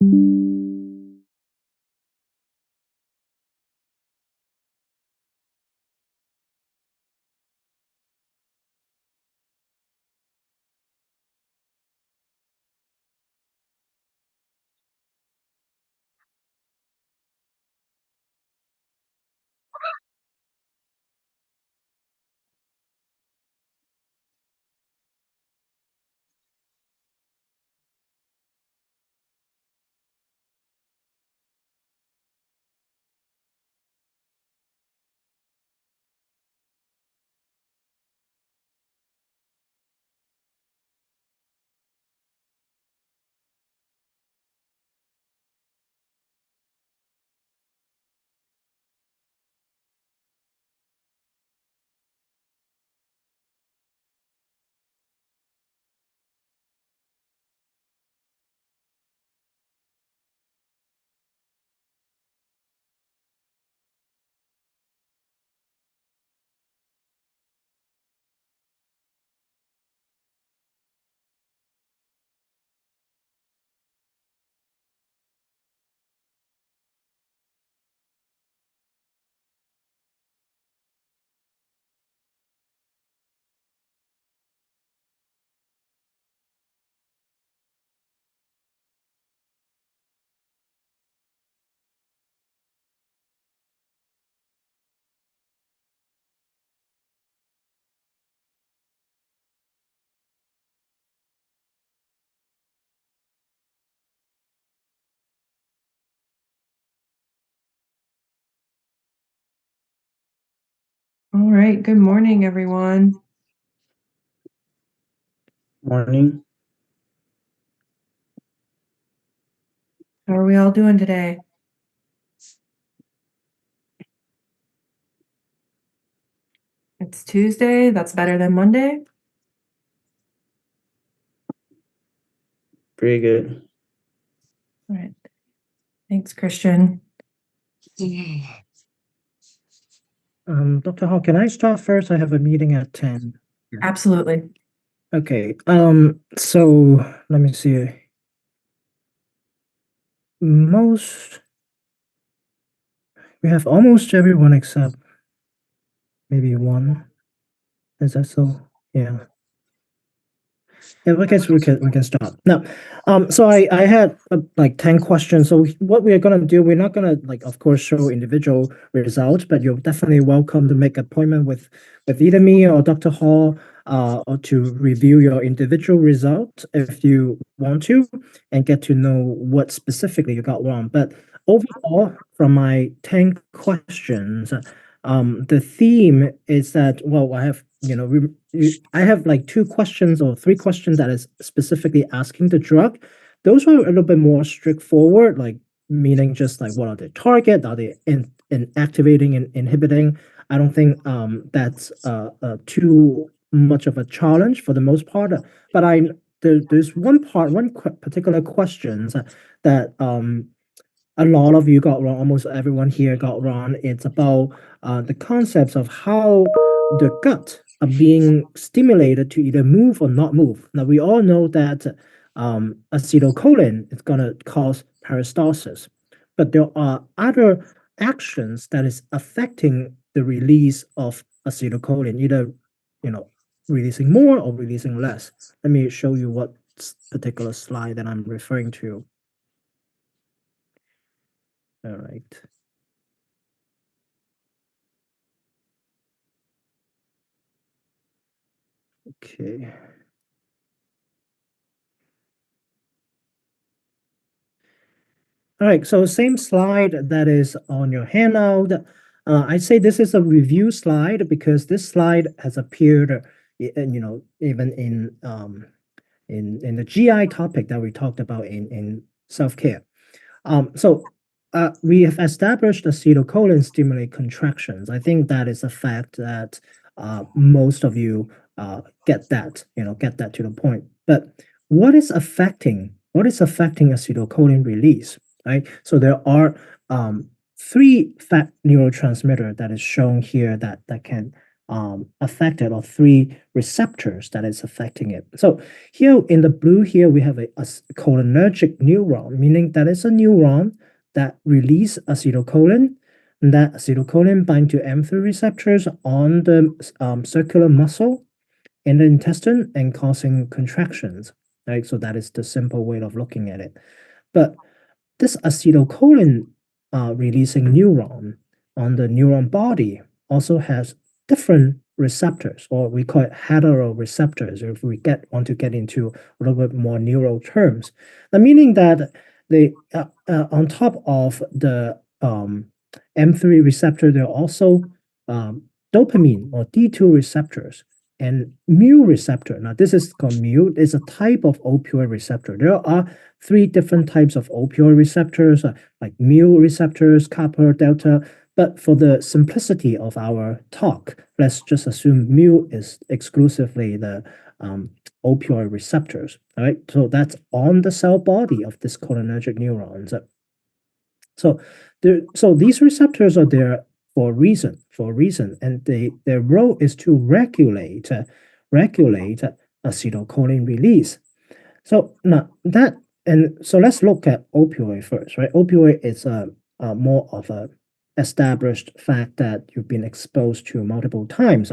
All right. Good morning, everyone. Morning. How are we all doing today? It's Tuesday. That's better than Monday. Pretty good. All right. Thanks, Christian. Dr. Hall, can I start first? I have a meeting at 10. Absolutely. Okay. So let me see. We have almost everyone except maybe one. Is that so? Yeah. Yeah, I guess we can start. Now, so I had like 10 questions. So what we are gonna do, we're not gonna like of course show individual results, but you're definitely welcome to make appointment with either me or Dr. Hall, or to review your individual result if you want to and get to know what specifically you got wrong. But overall, from my 10 questions, the theme is that, well, I have, I have like 2 questions or 3 questions that is specifically asking the drug. Those were a little bit more straightforward, like meaning just like what are the target? Are they in activating and inhibiting? I don't think that's too much of a challenge for the most part. But there's particular questions that a lot of you got wrong, almost everyone here got wrong. It's about the concepts of how the gut are being stimulated to either move or not move. Now, we all know that acetylcholine is going to cause peristalsis, but there are other actions that is affecting the release of acetylcholine, either, releasing more or releasing less. Let me show you what particular slide that I'm referring to. All right. Okay. All right, so same slide that is on your handout. I'd say this is a review slide because this slide has appeared, even in the GI topic that we talked about in self-care. So we have established acetylcholine stimulate contractions. I think that is a fact that most of you get that, get that to the point. But what is affecting acetylcholine release, right? So there are 3 fat neurotransmitter that is shown here that can affected, or three receptors that is affecting it. So here in the blue here, we have a cholinergic neuron, meaning that it's a neuron that release acetylcholine, and that acetylcholine bind to M3 receptors on the circular muscle in the intestine and causing contractions, right? So that is the simple way of looking at it. But this acetylcholine releasing neuron on the neuron body also has different receptors, or we call it heteroreceptors, if we want to get into a little bit more neural terms. Meaning that they on top of the M3 receptor, there are also dopamine or D2 receptors and mu receptor. Now, this is called mu. It's a type of opioid receptor. There are three different types of opioid receptors, like mu receptors, kappa, delta. But for the simplicity of our talk, let's just assume mu is exclusively the opioid receptors. All right, so that's on the cell body of this cholinergic neurons. So these receptors are there for a reason, and their role is to regulate acetylcholine release. So now so let's look at opioid first, right? Opioid is a more of a established fact that you've been exposed to multiple times.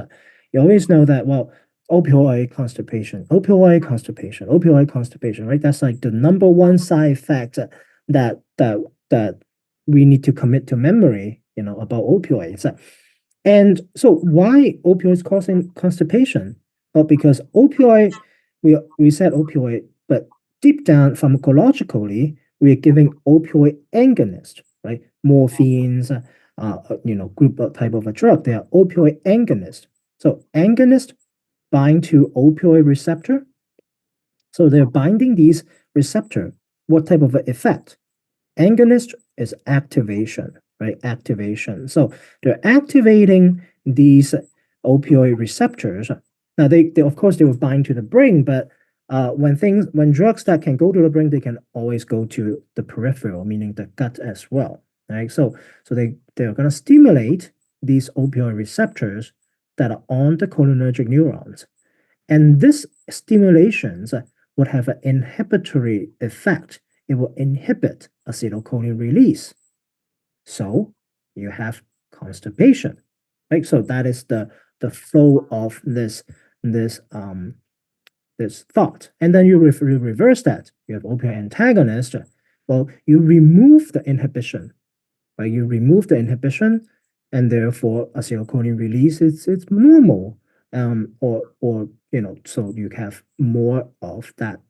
You always know that, well, opioid constipation, opioid constipation, opioid constipation, right? That's like the number one side effect that we need to commit to memory, about opioids. And so why opioids causing constipation? Well, because we said opioid, but deep down pharmacologically, we are giving opioid agonist, right? Morphines, group type of a drug. They are opioid agonist. So agonist bind to opioid receptor. So they're binding these receptor. What type of effect? Agonist is activation, right? Activation. So they're activating these opioid receptors. Now they of course they will bind to the brain, but when drugs that can go to the brain, they can always go to the peripheral, meaning the gut as well, right? So they're going to stimulate these opioid receptors that are on the cholinergic neurons, and this stimulations would have an inhibitory effect. It will inhibit acetylcholine release. So you have constipation, right? So that is the flow of this thought. And then you reverse that. You have opioid antagonist. Well, you remove the inhibition, right? You remove the inhibition, and therefore acetylcholine release it's normal. So you have more of that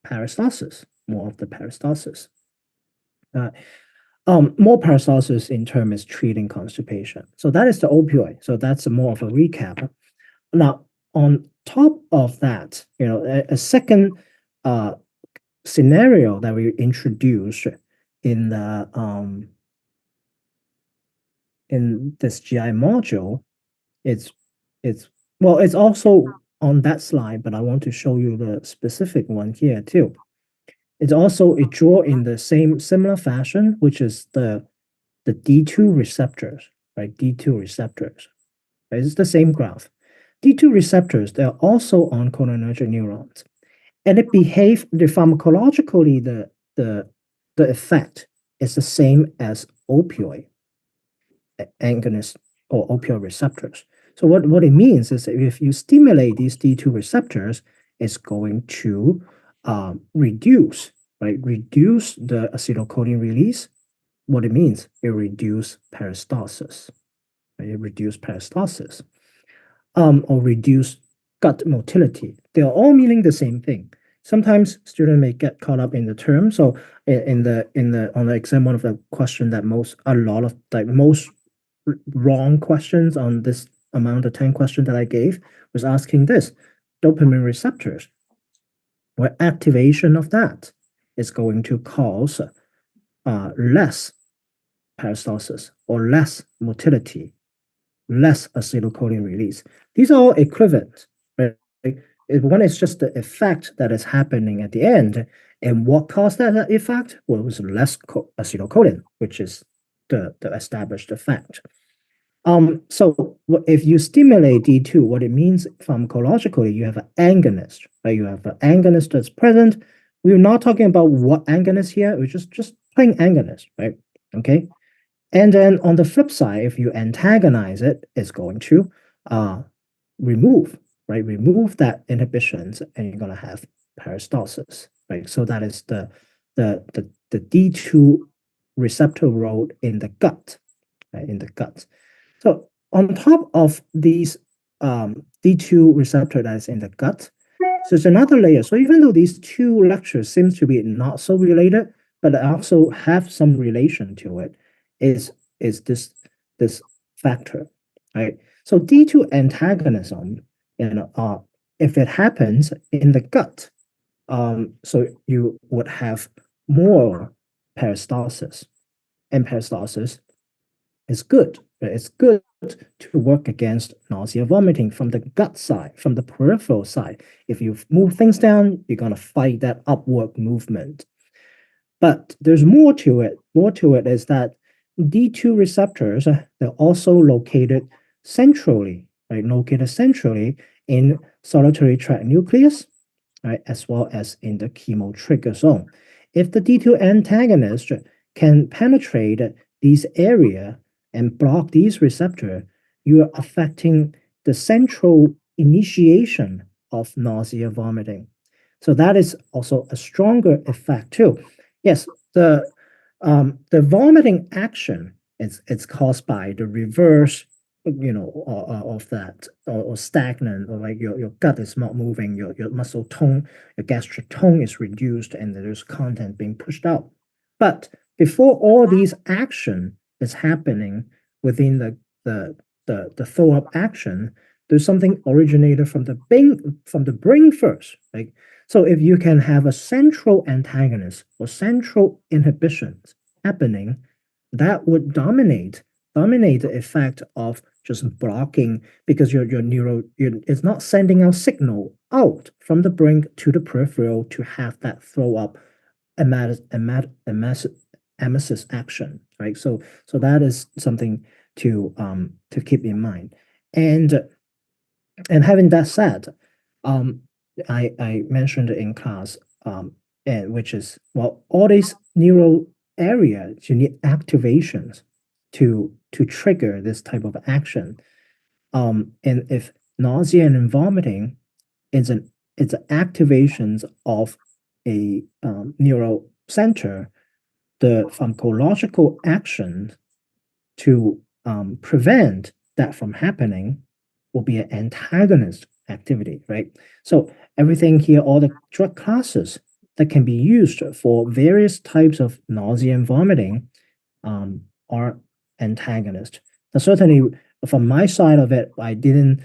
peristalsis, more of the peristalsis. More peristalsis in term is treating constipation. So that is the opioid. So that's more of a recap. Now, on top of that, a second scenario that we introduced in the in this GI module, it's well, it's also on that slide, but I want to show you the specific one here too. It's also a draw in the similar fashion, which is the D2 receptors, right? D2 receptors. Right? It's the same graph. D2 receptors, they're also on cholinergic neurons. And it behaves pharmacologically, the effect is the same as opioid agonist or opioid receptors. So what it means is that if you stimulate these D2 receptors, it's going to reduce the acetylcholine release. What it means, it reduce peristalsis. Right? It reduce peristalsis. Or reduce gut motility. They are all meaning the same thing. Sometimes students may get caught up in the term. So on the exam, one of the question that most wrong questions on this amount of 10 questions that I gave was asking this: dopamine receptors, where activation of that is going to cause less peristalsis or less motility, less acetylcholine release. These are all equivalent, right? One is just the effect that is happening at the end, and what caused that effect? Well, it was less acetylcholine, which is the established effect. So if you stimulate D2, what it means pharmacologically, you have an agonist, right? You have an agonist that's present. We're not talking about what agonist here, we're just plain agonist, right? Okay. And then on the flip side, if you antagonize it, it's going to uh, remove, right? Remove that inhibitions, and you're going to have peristalsis, right? So that is the D2 receptor role in the gut, right? In the gut. So on top of these D2 receptor that is in the gut, so it's another layer. So even though these two lectures seems to be not so related, but also have some relation to it, is this factor, right? So D2 antagonism, if it happens in the gut, so you would have more peristalsis, and peristalsis is good. It's good to work against nausea, vomiting from the gut side, from the peripheral side. If you move things down, you're going to fight that upward movement. But there's more to it. More to it is that D2 receptors, they're also located centrally, right? Located centrally in solitary tract nucleus, right? As well as in the chemotrigger zone. If the D2 antagonist can penetrate these area and block these receptors, you are affecting the central initiation of nausea, vomiting. So that is also a stronger effect too. Yes, the vomiting action is it's caused by the reverse, of that, or stagnant, or like your gut is not moving, your muscle tone, your gastric tone is reduced, and there's content being pushed out. But before all these action is happening within the throw-up action, there's something originated from the brain first, right? So if you can have a central antagonist or central inhibitions happening, that would dominate the effect of just blocking, because it's not sending out signal out from the brain to the peripheral to have that throw up emesis action, right? So that is something to keep in mind. And having that said, um, I mentioned in class, and which is, well, all these neural areas, you need activations to trigger this type of action. And if nausea and vomiting is an it's activations of a neural center, the pharmacological action to prevent that from happening will be an antagonist activity, right? So everything here, all the drug classes that can be used for various types of nausea and vomiting are antagonist. Now, certainly from my side of it, I didn't,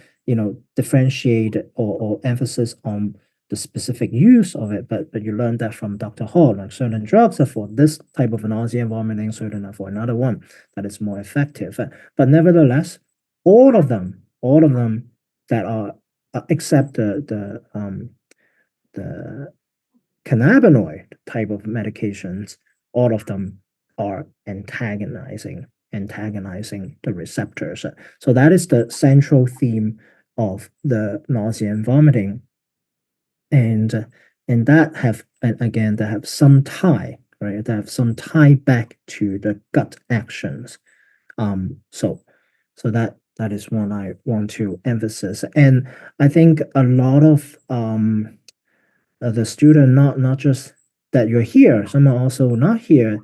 differentiate or emphasis on the specific use of it, but you learned that from Dr. Hall, like certain drugs are for this type of nausea and vomiting, certain are for another one that is more effective. But nevertheless, all of them that are except the cannabinoid type of medications, all of them are antagonizing the receptors. So that is the central theme of the nausea and vomiting, and that have, and again, that have some tie, right? That have some tie back to the gut actions. So that is one I want to emphasize, and I think a lot of the student, not just that you're here, some are also not here,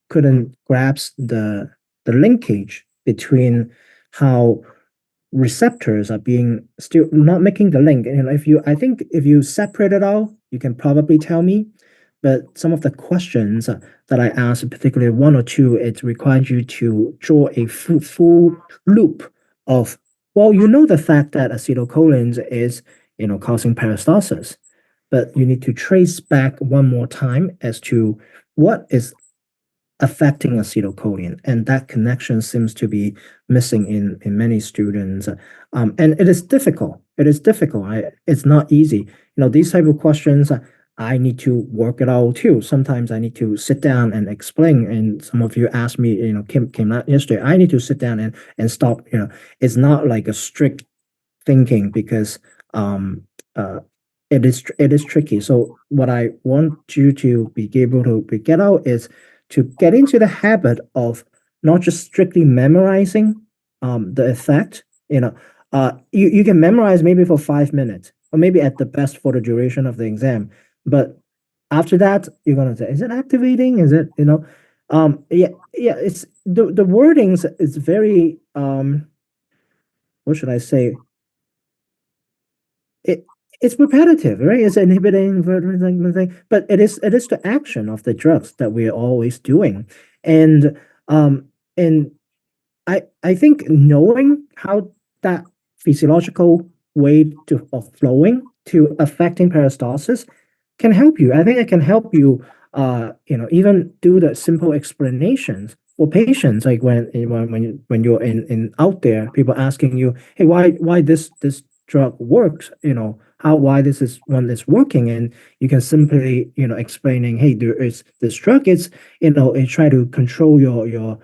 couldn't grasp the linkage between how receptors are being still not making the link. I think if you separate it out, you can probably tell me. But some of the questions that I asked, particularly one or two, it requires you to draw a full loop of, well, the fact that acetylcholine is, causing peristalsis, but you need to trace back one more time as to what is affecting acetylcholine, and that connection seems to be missing in many students. And it is difficult. It's not easy. These type of questions, I need to work it out too. Sometimes I need to sit down and explain. And some of you asked me, Kim came out yesterday. I need to sit down and stop. It's not like a strict thinking because um uh it is tricky. So what I want you to be able to get out is to get into the habit of not just strictly memorizing the effect. You can memorize maybe for 5 minutes or maybe at the best for the duration of the exam, but after that you're gonna say, is it activating? Is it, yeah, it's the wordings is very what should I say? it it's repetitive, right? It's inhibiting, but it is the action of the drugs that we're always doing, and um and I think knowing how that physiological way of flowing to affecting peristalsis can help you. I think it can help you, even do the simple explanations for patients, like when you're in out there, people asking you, hey, why this drug works, how why this is one is working, and you can simply, explaining, hey, there is this drug, it try to control your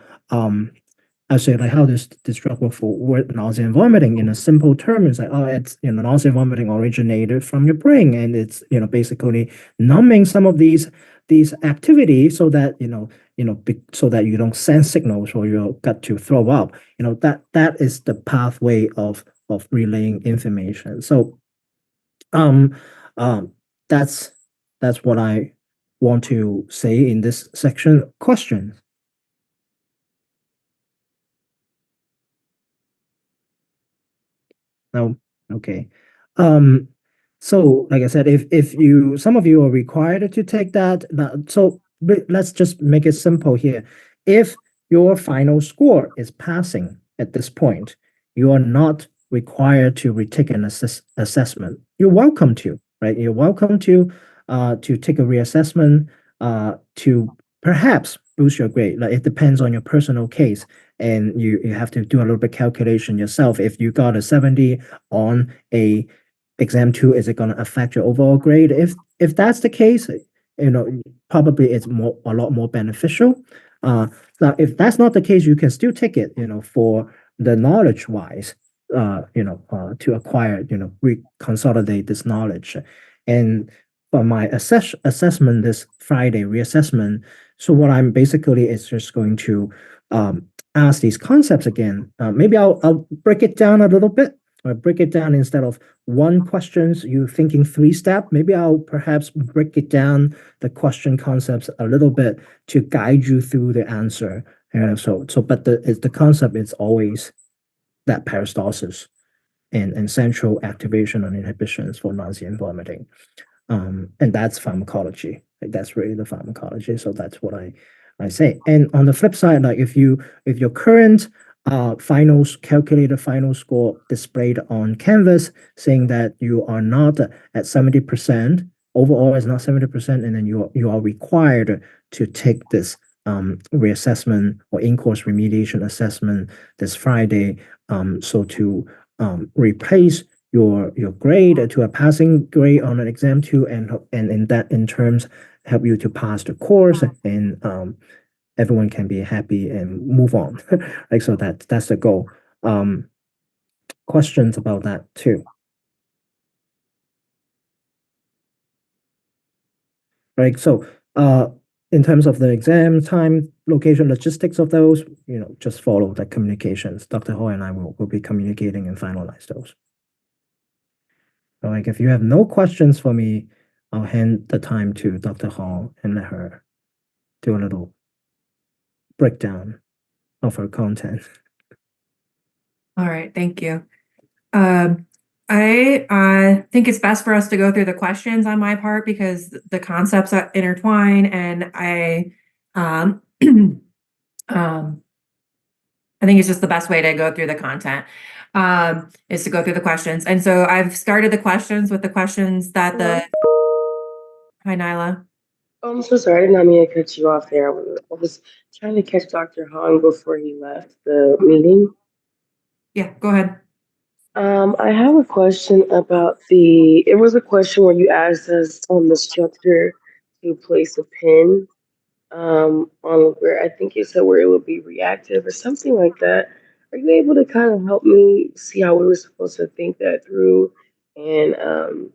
I say like how this drug work for nausea and vomiting in a simple term. It's like, oh, it's, nausea and vomiting originated from your brain, and it's, basically numbing some of these activities so that so that you don't send signals for your gut to throw up. That is the pathway of relaying information. So um um that's that's what I want to say in this section. Questions? No. Okay. Um, so like I said, if you some of you are required to take that, so let's just make it simple here. If your final score is passing at this point, you are not required to retake an assessment. You're welcome to, right? You're welcome to take a reassessment to perhaps boost your grade. Like it depends on your personal case, and you have to do a little bit calculation yourself. If you got a 70 on a exam two, is it going to affect your overall grade? If that's the case, probably it's a lot more beneficial. uh Now if that's not the case, you can still take it, for the knowledge wise, to acquire, reconsolidate this knowledge. And for my assessment this Friday reassessment, so what I'm basically is just going to ask these concepts again. Maybe I'll break it down a little bit, or break it down instead of one questions, you thinking three step. Maybe I'll perhaps break it down the question concepts a little bit to guide you through the answer. But the concept is always that peristalsis and central activation and inhibitions for nausea and vomiting. And that's pharmacology. Like that's really the pharmacology. So that's what I say. And on the flip side, like if your current calculated final score displayed on Canvas saying that you are not at 70%, overall is not 70%, and then you are required to take this reassessment or in-course remediation assessment this Friday. So to replace your grade to a passing grade on an exam two, and in that in terms help you to pass the course, and everyone can be happy and move on. Like so that's the goal. Questions about that too? Right. So in terms of the exam time, location, logistics of those, just follow the communications. Dr. Ho and I will be communicating and finalize those. Like if you have no questions for me, I'll hand the time to Dr. Hall and let her do a little breakdown of her content. All right, thank you. I think it's best for us to go through the questions on my part because the concepts are intertwine, and um, I think it's just the best way to go through the content, is to go through the questions. And so I've started the questions with the questions that hi, Nyla. Oh, I'm so sorry. I did not mean to cut you off there. I was trying to catch Dr. Han before he left the meeting. Yeah, go ahead. I have a question about it was a question where you asked us on the structure to place a pin on where I think you said where it would be reactive or something like that. Are you able to kind of help me see how we were supposed to think that through and um,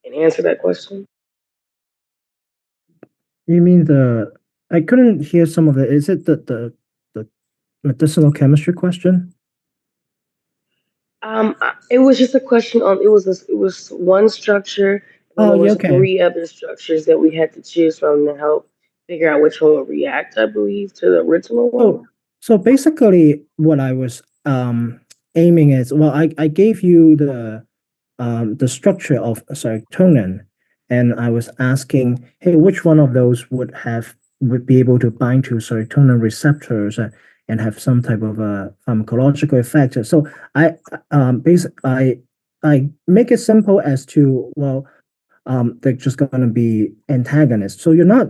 and answer that question? You mean I couldn't hear some of it. Is it the medicinal chemistry question? It was just a question on it was one structure, and then Oh, there yeah, was okay. three other structures that we had to choose from to help figure out which one would react, I believe, to the original So, one. so basically, what I was aiming is, well, I gave you the structure of serotonin, and I was asking, hey, which one of those would be able to bind to serotonin receptors and have some type of a pharmacological effect. So I make it simple as to, well, they're just going to be antagonists. So you're not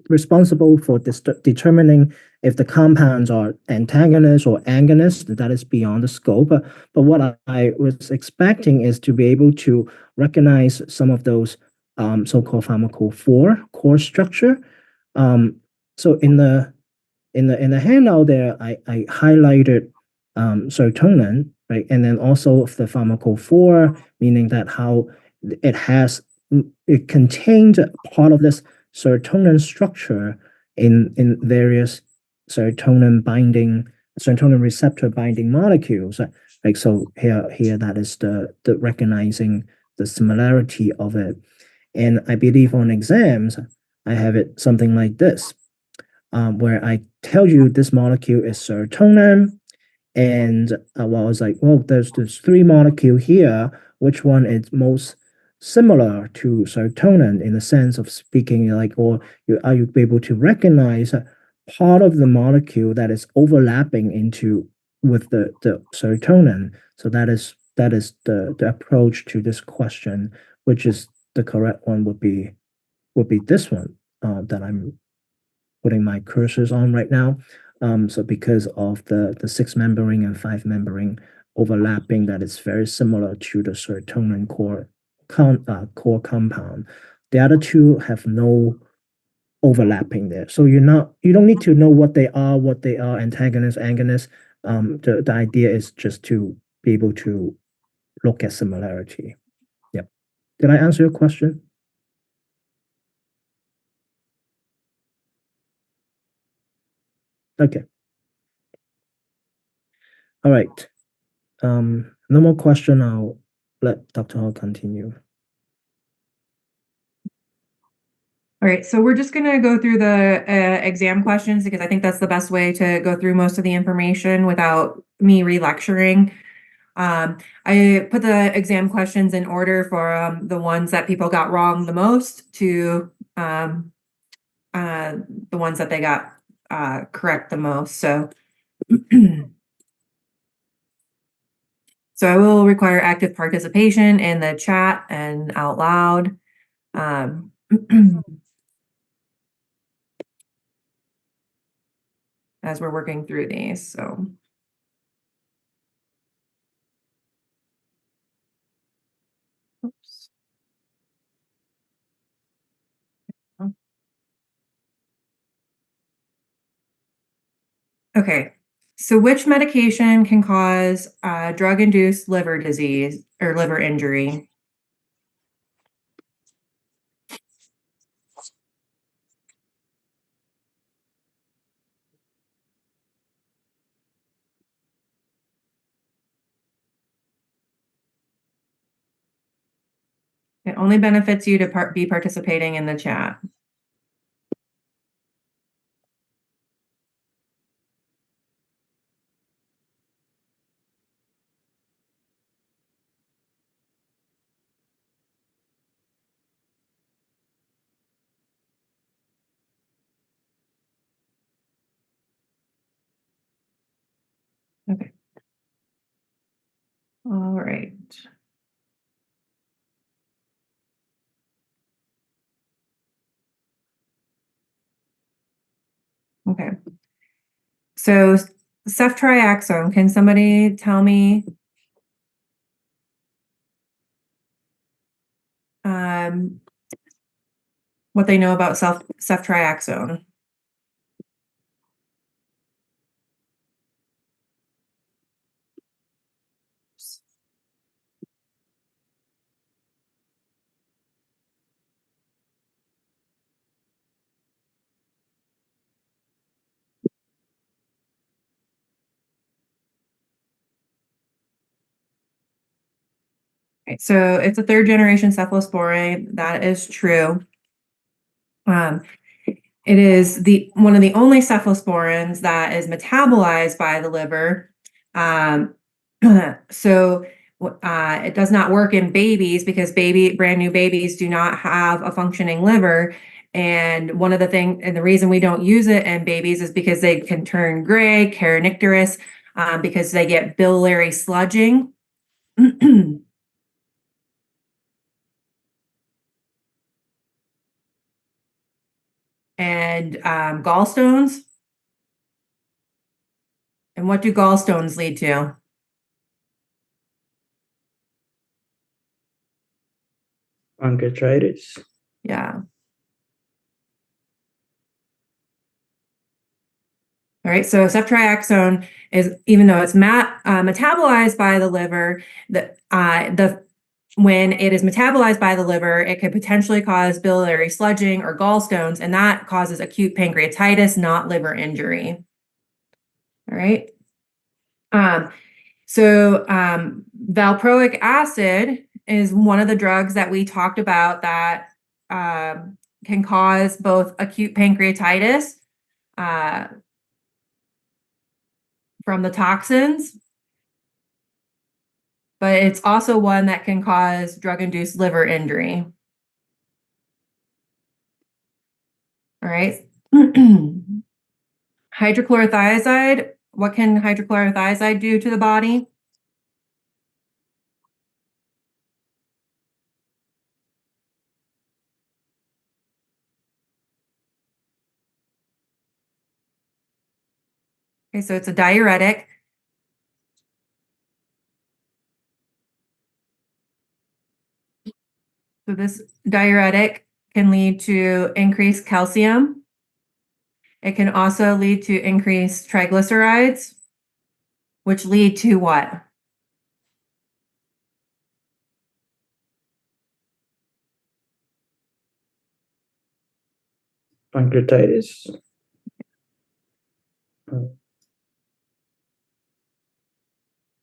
responsible for determining if the compounds are antagonists or agonists. That is beyond the scope. But what I was expecting is to be able to recognize some of those so-called pharmacophore core structure. Um, so in the handout there, I highlighted serotonin, right? And then also the pharmacophore, meaning that how it has it contained part of this serotonin structure in various serotonin receptor binding molecules. Like so here that is the recognizing the similarity of it. And I believe on exams, I have it something like this, where I tell you this molecule is serotonin, and well, I was like, well, there's three molecule here. Which one is most similar to serotonin in the sense of speaking? Like, or are you able to recognize part of the molecule that is overlapping into with the serotonin? So that is the approach to this question, which is the correct one would be this one that I'm putting my cursors on right now. So because of the six membering and five membering overlapping, that is very similar to the serotonin core compound. The other two have no overlapping there. So you don't need to know what they are, antagonists, agonists. The idea is just to be able to look at similarity. Yep. Did I answer your question? Okay. All right. No more question. I'll let Dr. Hall continue. All right, so we're just going to go through the exam questions because I think that's the best way to go through most of the information without me re-lecturing. I put the exam questions in order for the ones that people got wrong the most to the ones that they got correct the most. So, so I will require active participation in the chat and out loud. As we're working through these, so. Oops. Okay, so which medication can cause drug-induced liver disease or liver injury? It only benefits you to be participating in the chat. Okay. All right. Okay. So ceftriaxone, can somebody tell me what they know about ceftriaxone. Okay, so it's a third generation cephalosporin. That is true. It is one of the only cephalosporins that is metabolized by the liver. So it does not work in babies because brand new babies do not have a functioning liver. And the reason we don't use it in babies is because they can turn gray, kernicterus, because they get biliary sludging. And gallstones. And what do gallstones lead to? Pancreatitis. Yeah. All right, so ceftriaxone is, even though it's metabolized by the liver, when it is metabolized by the liver, it could potentially cause biliary sludging or gallstones, and that causes acute pancreatitis, not liver injury. All right. Valproic acid is one of the drugs that we talked about that can cause both acute pancreatitis from the toxins, but it's also one that can cause drug-induced liver injury. All right. Hydrochlorothiazide. What can hydrochlorothiazide do to the body? Okay, so it's a diuretic. So this diuretic can lead to increased calcium. It can also lead to increased triglycerides, which lead to what? Pancreatitis.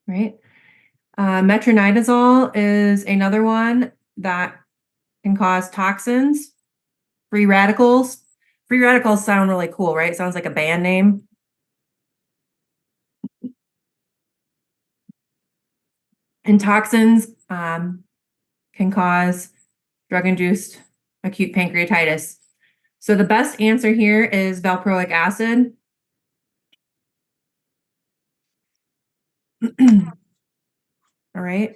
Right. Metronidazole is another one that can cause toxins, free radicals. Free radicals sound really cool, right? Sounds like a band name. And toxins can cause drug-induced acute pancreatitis. So the best answer here is valproic acid. All right.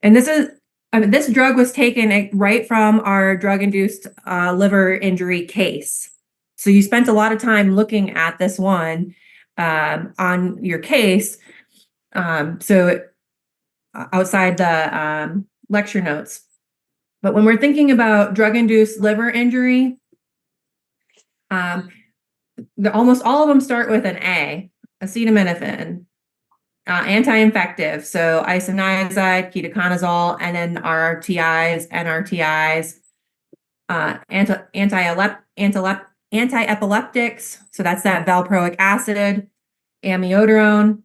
And this drug was taken right from our drug-induced liver injury case. So you spent a lot of time looking at this one on your case. So outside the lecture notes. But when we're thinking about drug-induced liver injury, almost all of them start with an A, acetaminophen. Anti-infective, so isoniazid, ketoconazole, and then RRTIs, NRTIs, anti-epileptics, so that's that valproic acid, amiodarone,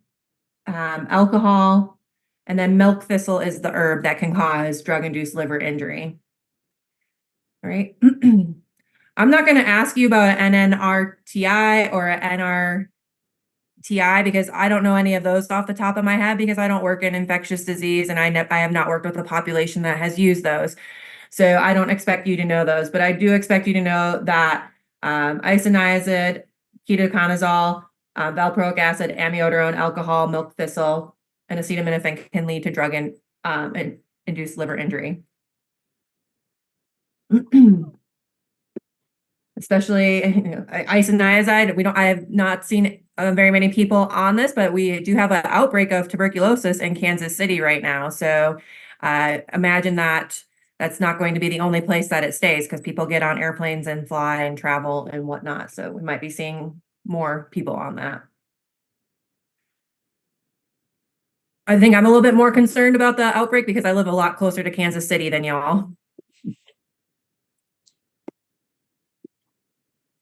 alcohol, and then milk thistle is the herb that can cause drug-induced liver injury. All right. I'm not going to ask you about an NNRTI or an NRTI because I don't know any of those off the top of my head because I don't work in infectious disease and I have not worked with a population that has used those. So I don't expect you to know those, but I do expect you to know that isoniazid, ketoconazole, valproic acid, amiodarone, alcohol, milk thistle, and acetaminophen can lead to drug-induced liver injury. Especially isoniazid. I have not seen very many people on this, but we do have an outbreak of tuberculosis in Kansas City right now. So imagine that that's not going to be the only place that it stays because people get on airplanes and fly and travel and whatnot. So we might be seeing more people on that. I think I'm a little bit more concerned about the outbreak because I live a lot closer to Kansas City than y'all.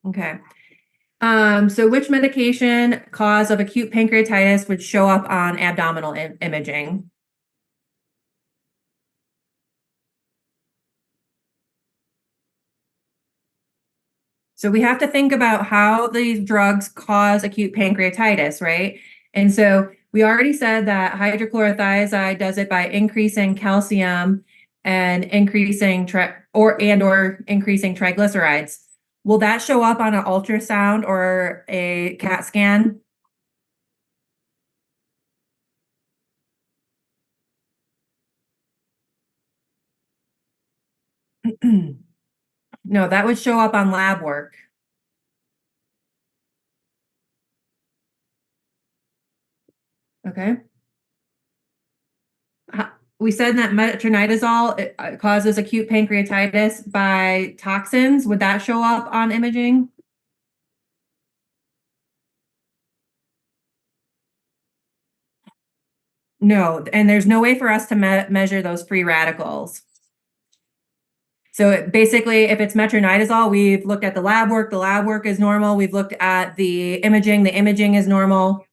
Okay. So which medication cause of acute pancreatitis would show up on abdominal imaging? So we have to think about how these drugs cause acute pancreatitis, right? And so we already said that hydrochlorothiazide does it by increasing calcium and increasing increasing triglycerides. Will that show up on an ultrasound or a CAT scan? No, that would show up on lab work. Okay. We said that metronidazole causes acute pancreatitis by toxins. Would that show up on imaging? No, and there's no way for us to measure those free radicals. So basically, if it's metronidazole, we've looked at the lab work. The lab work is normal. We've looked at the imaging. The imaging is normal.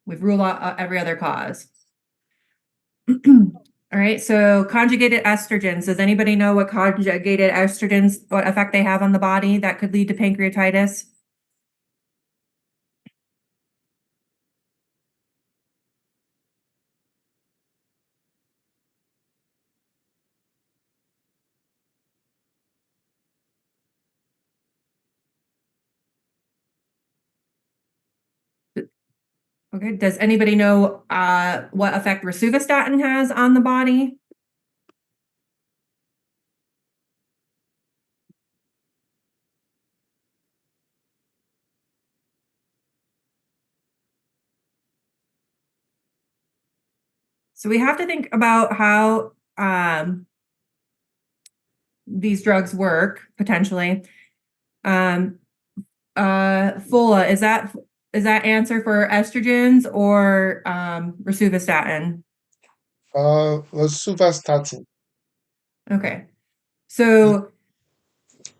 We've ruled out every other cause. All right, so conjugated estrogens. Does anybody know what conjugated estrogens, what effect they have on the body that could lead to pancreatitis? Okay, does anybody know what effect rosuvastatin has on the body? So we have to think about how these drugs work potentially. Fola, is that answer for estrogens or rosuvastatin? Rosuvastatin. Okay. So,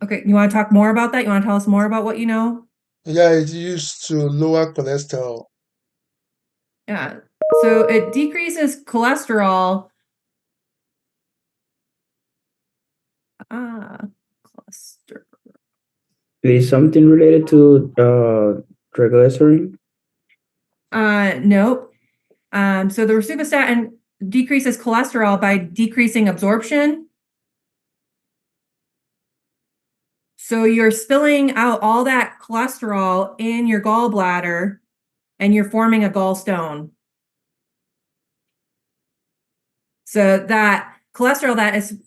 okay, you want to talk more about that? You want to tell us more about what you know? Yeah, it's used to lower cholesterol. Yeah. So it decreases cholesterol. Cholesterol. Is something related to triglyceride? Nope. So the rosuvastatin decreases cholesterol by decreasing absorption. So you're spilling out all that cholesterol in your gallbladder and you're forming a gallstone. So that cholesterol that is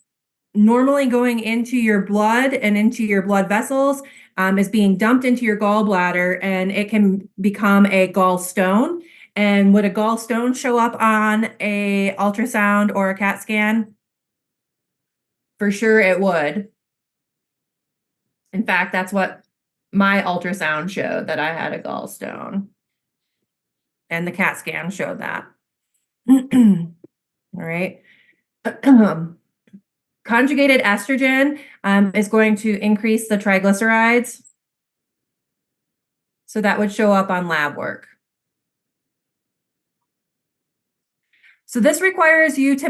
normally going into your blood and into your blood vessels is being dumped into your gallbladder and it can become a gallstone. And would a gallstone show up on a ultrasound or a CAT scan? For sure it would. In fact, that's what my ultrasound showed, that I had a gallstone. And the CAT scan showed that. All right. Conjugated estrogen is going to increase the triglycerides. So that would show up on lab work. So this requires you to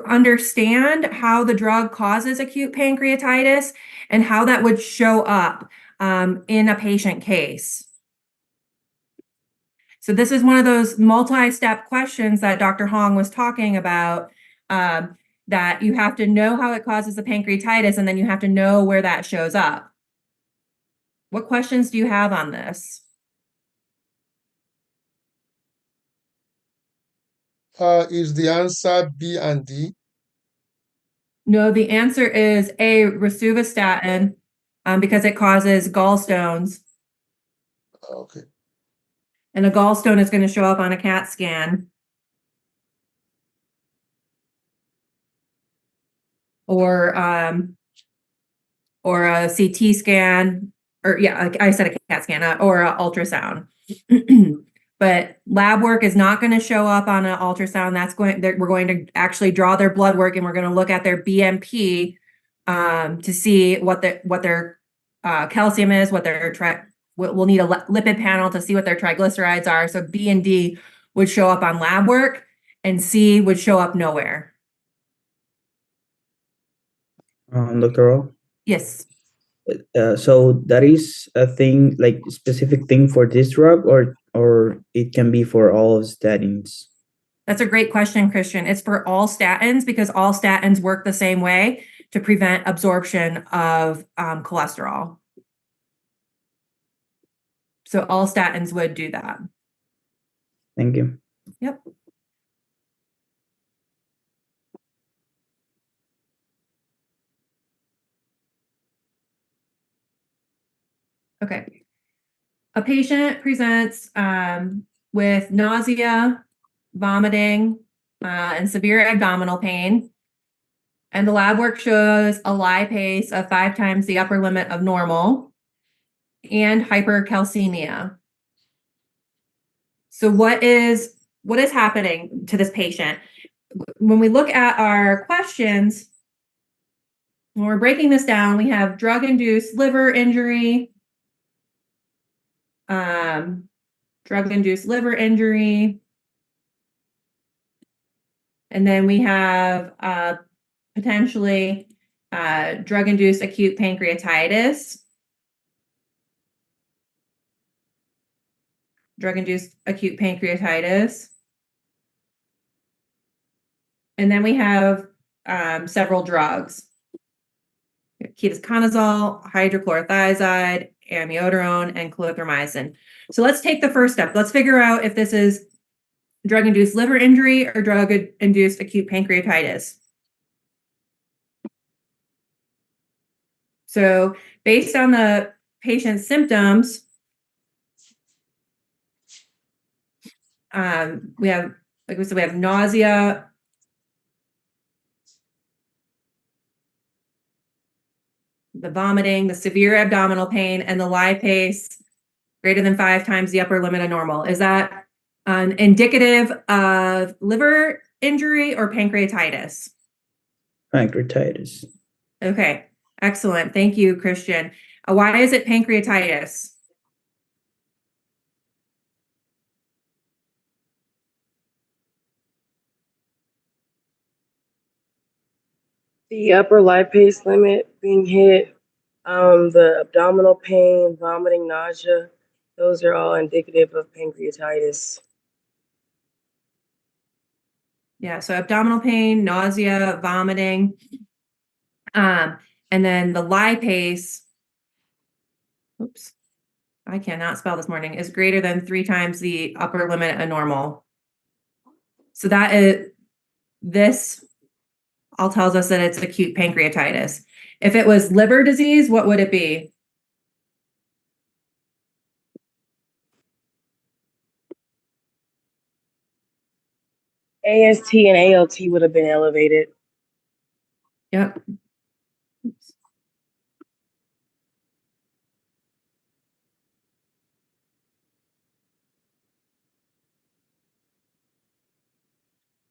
understand how the drug causes acute pancreatitis and how that would show up in a patient case. So this is one of those multi-step questions that Dr. Hong was talking about, that you have to know how it causes the pancreatitis and then you have to know where that shows up. What questions do you have on this? Is the answer B and D? No, the answer is A, rosuvastatin. because it causes gallstones. Okay. And a gallstone is going to show up on a CAT scan. Or a CT scan, or yeah, like I said, a CAT scan, or an ultrasound. But lab work is not going to show up on an ultrasound. We're going to actually draw their blood work, and we're going to look at their BMP to see what their calcium is, we'll need a lipid panel to see what their triglycerides are. So B and D would show up on lab work, and C would show up nowhere. Dr. O? Yes. So that is a thing, like specific thing for this drug, or it can be for all of statins? That's a great question, Christian. It's for all statins because all statins work the same way to prevent absorption of cholesterol. So all statins would do that. Thank you. Yep. Okay. A patient presents with nausea, vomiting, and severe abdominal pain. And the lab work shows a lipase of 5 times the upper limit of normal and hypercalcemia. So what is happening to this patient? When we look at our questions, when we're breaking this down, we have drug-induced liver injury, drug-induced liver injury, and then we have potentially drug-induced acute pancreatitis, drug-induced acute pancreatitis, and then we have several drugs: ketoconazole, hydrochlorothiazide, amiodarone, and clarithromycin. So let's take the first step. Let's figure out if this is drug-induced liver injury or drug-induced acute pancreatitis. So based on the patient's symptoms, we have, like we said, we have nausea, the vomiting, the severe abdominal pain, and the lipase greater than 5 times the upper limit of normal. Is that indicative of liver injury or pancreatitis? Pancreatitis. Okay, excellent. Thank you, Christian. Why is it pancreatitis? The upper lipase limit being hit, the abdominal pain, vomiting, nausea, those are all indicative of pancreatitis. Yeah, so abdominal pain, nausea, vomiting, and then the lipase, oops, I cannot spell this morning, is greater than 3 times the upper limit of normal. So that is, this all tells us that it's acute pancreatitis. If it was liver disease, what would it be? AST and ALT would have been elevated. Yep. Oops.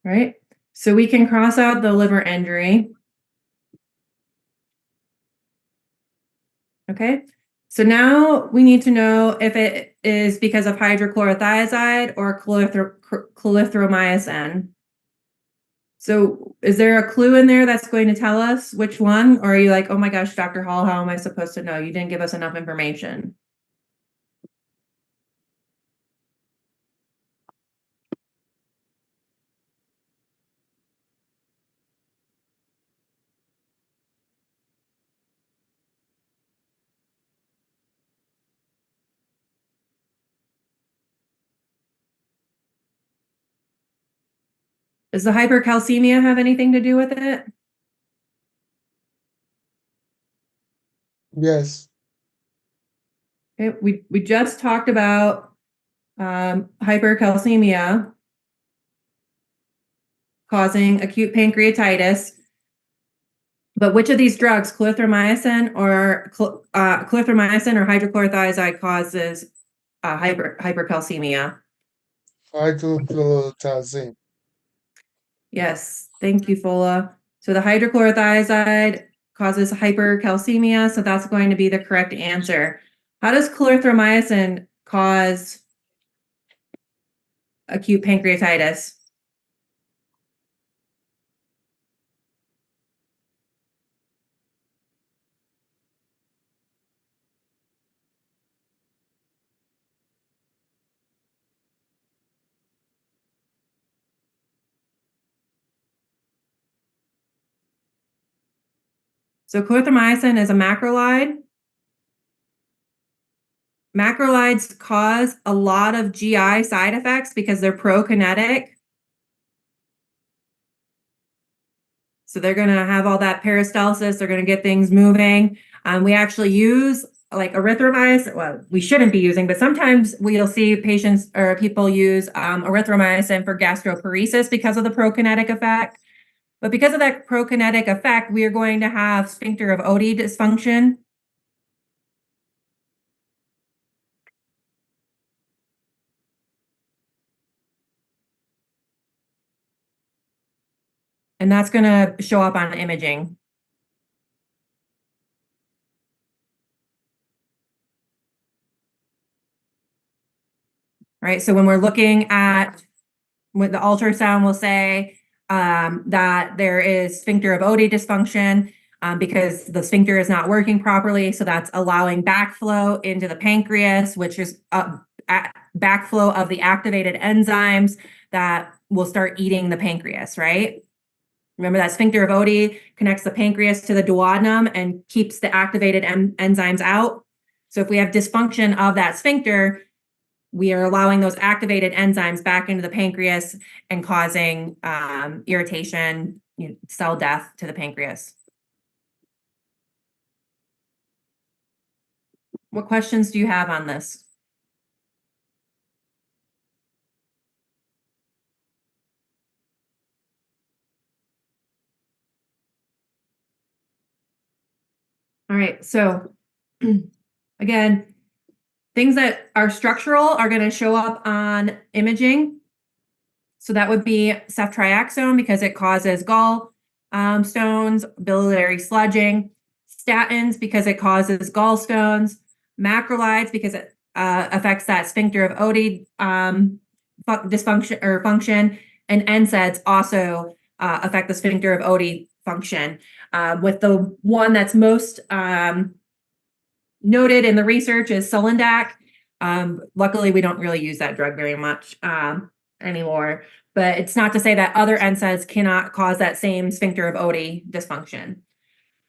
Right. So we can cross out the liver injury. Okay. So now we need to know if it is because of hydrochlorothiazide or clarithromycin. So is there a clue in there that's going to tell us which one? Or are you like, oh my gosh, Dr. Hall, how am I supposed to know? You didn't give us enough information. Does the hypercalcemia have anything to do with it? Yes. Okay, we just talked about hypercalcemia causing acute pancreatitis. But which of these drugs, clarithromycin or hydrochlorothiazide, causes hypercalcemia? Hydrochlorothiazide. Yes, thank you, Fola. So the hydrochlorothiazide causes hypercalcemia, so that's going to be the correct answer. How does clarithromycin cause acute pancreatitis? So clarithromycin is a macrolide. Macrolides cause a lot of GI side effects because they're prokinetic. So they're going to have all that peristalsis. They're going to get things moving. We actually use like erythromycin. Well, we shouldn't be using, but sometimes we'll see patients or people use erythromycin for gastroparesis because of the prokinetic effect. But because of that prokinetic effect, we are going to have sphincter of Oddi dysfunction. And that's going to show up on imaging. Right. So when we're looking at with the ultrasound, will say that there is sphincter of Oddi dysfunction because the sphincter is not working properly. So that's allowing backflow into the pancreas, which is backflow of the activated enzymes that will start eating the pancreas, right? Remember that sphincter of Oddi connects the pancreas to the duodenum and keeps the activated enzymes out. So if we have dysfunction of that sphincter, we are allowing those activated enzymes back into the pancreas and causing irritation, cell death to the pancreas. What questions do you have on this? All right, so again, things that are structural are going to show up on imaging. So that would be ceftriaxone because it causes gall stones, biliary sludging, statins because it causes gallstones, macrolides because it affects that sphincter of Oddi dysfunction or function, and NSAIDs also affect the sphincter of Oddi function. With the one that's most noted in the research is Sulindac. Luckily, we don't really use that drug very much anymore, but it's not to say that other NSAIDs cannot cause that same sphincter of Oddi dysfunction.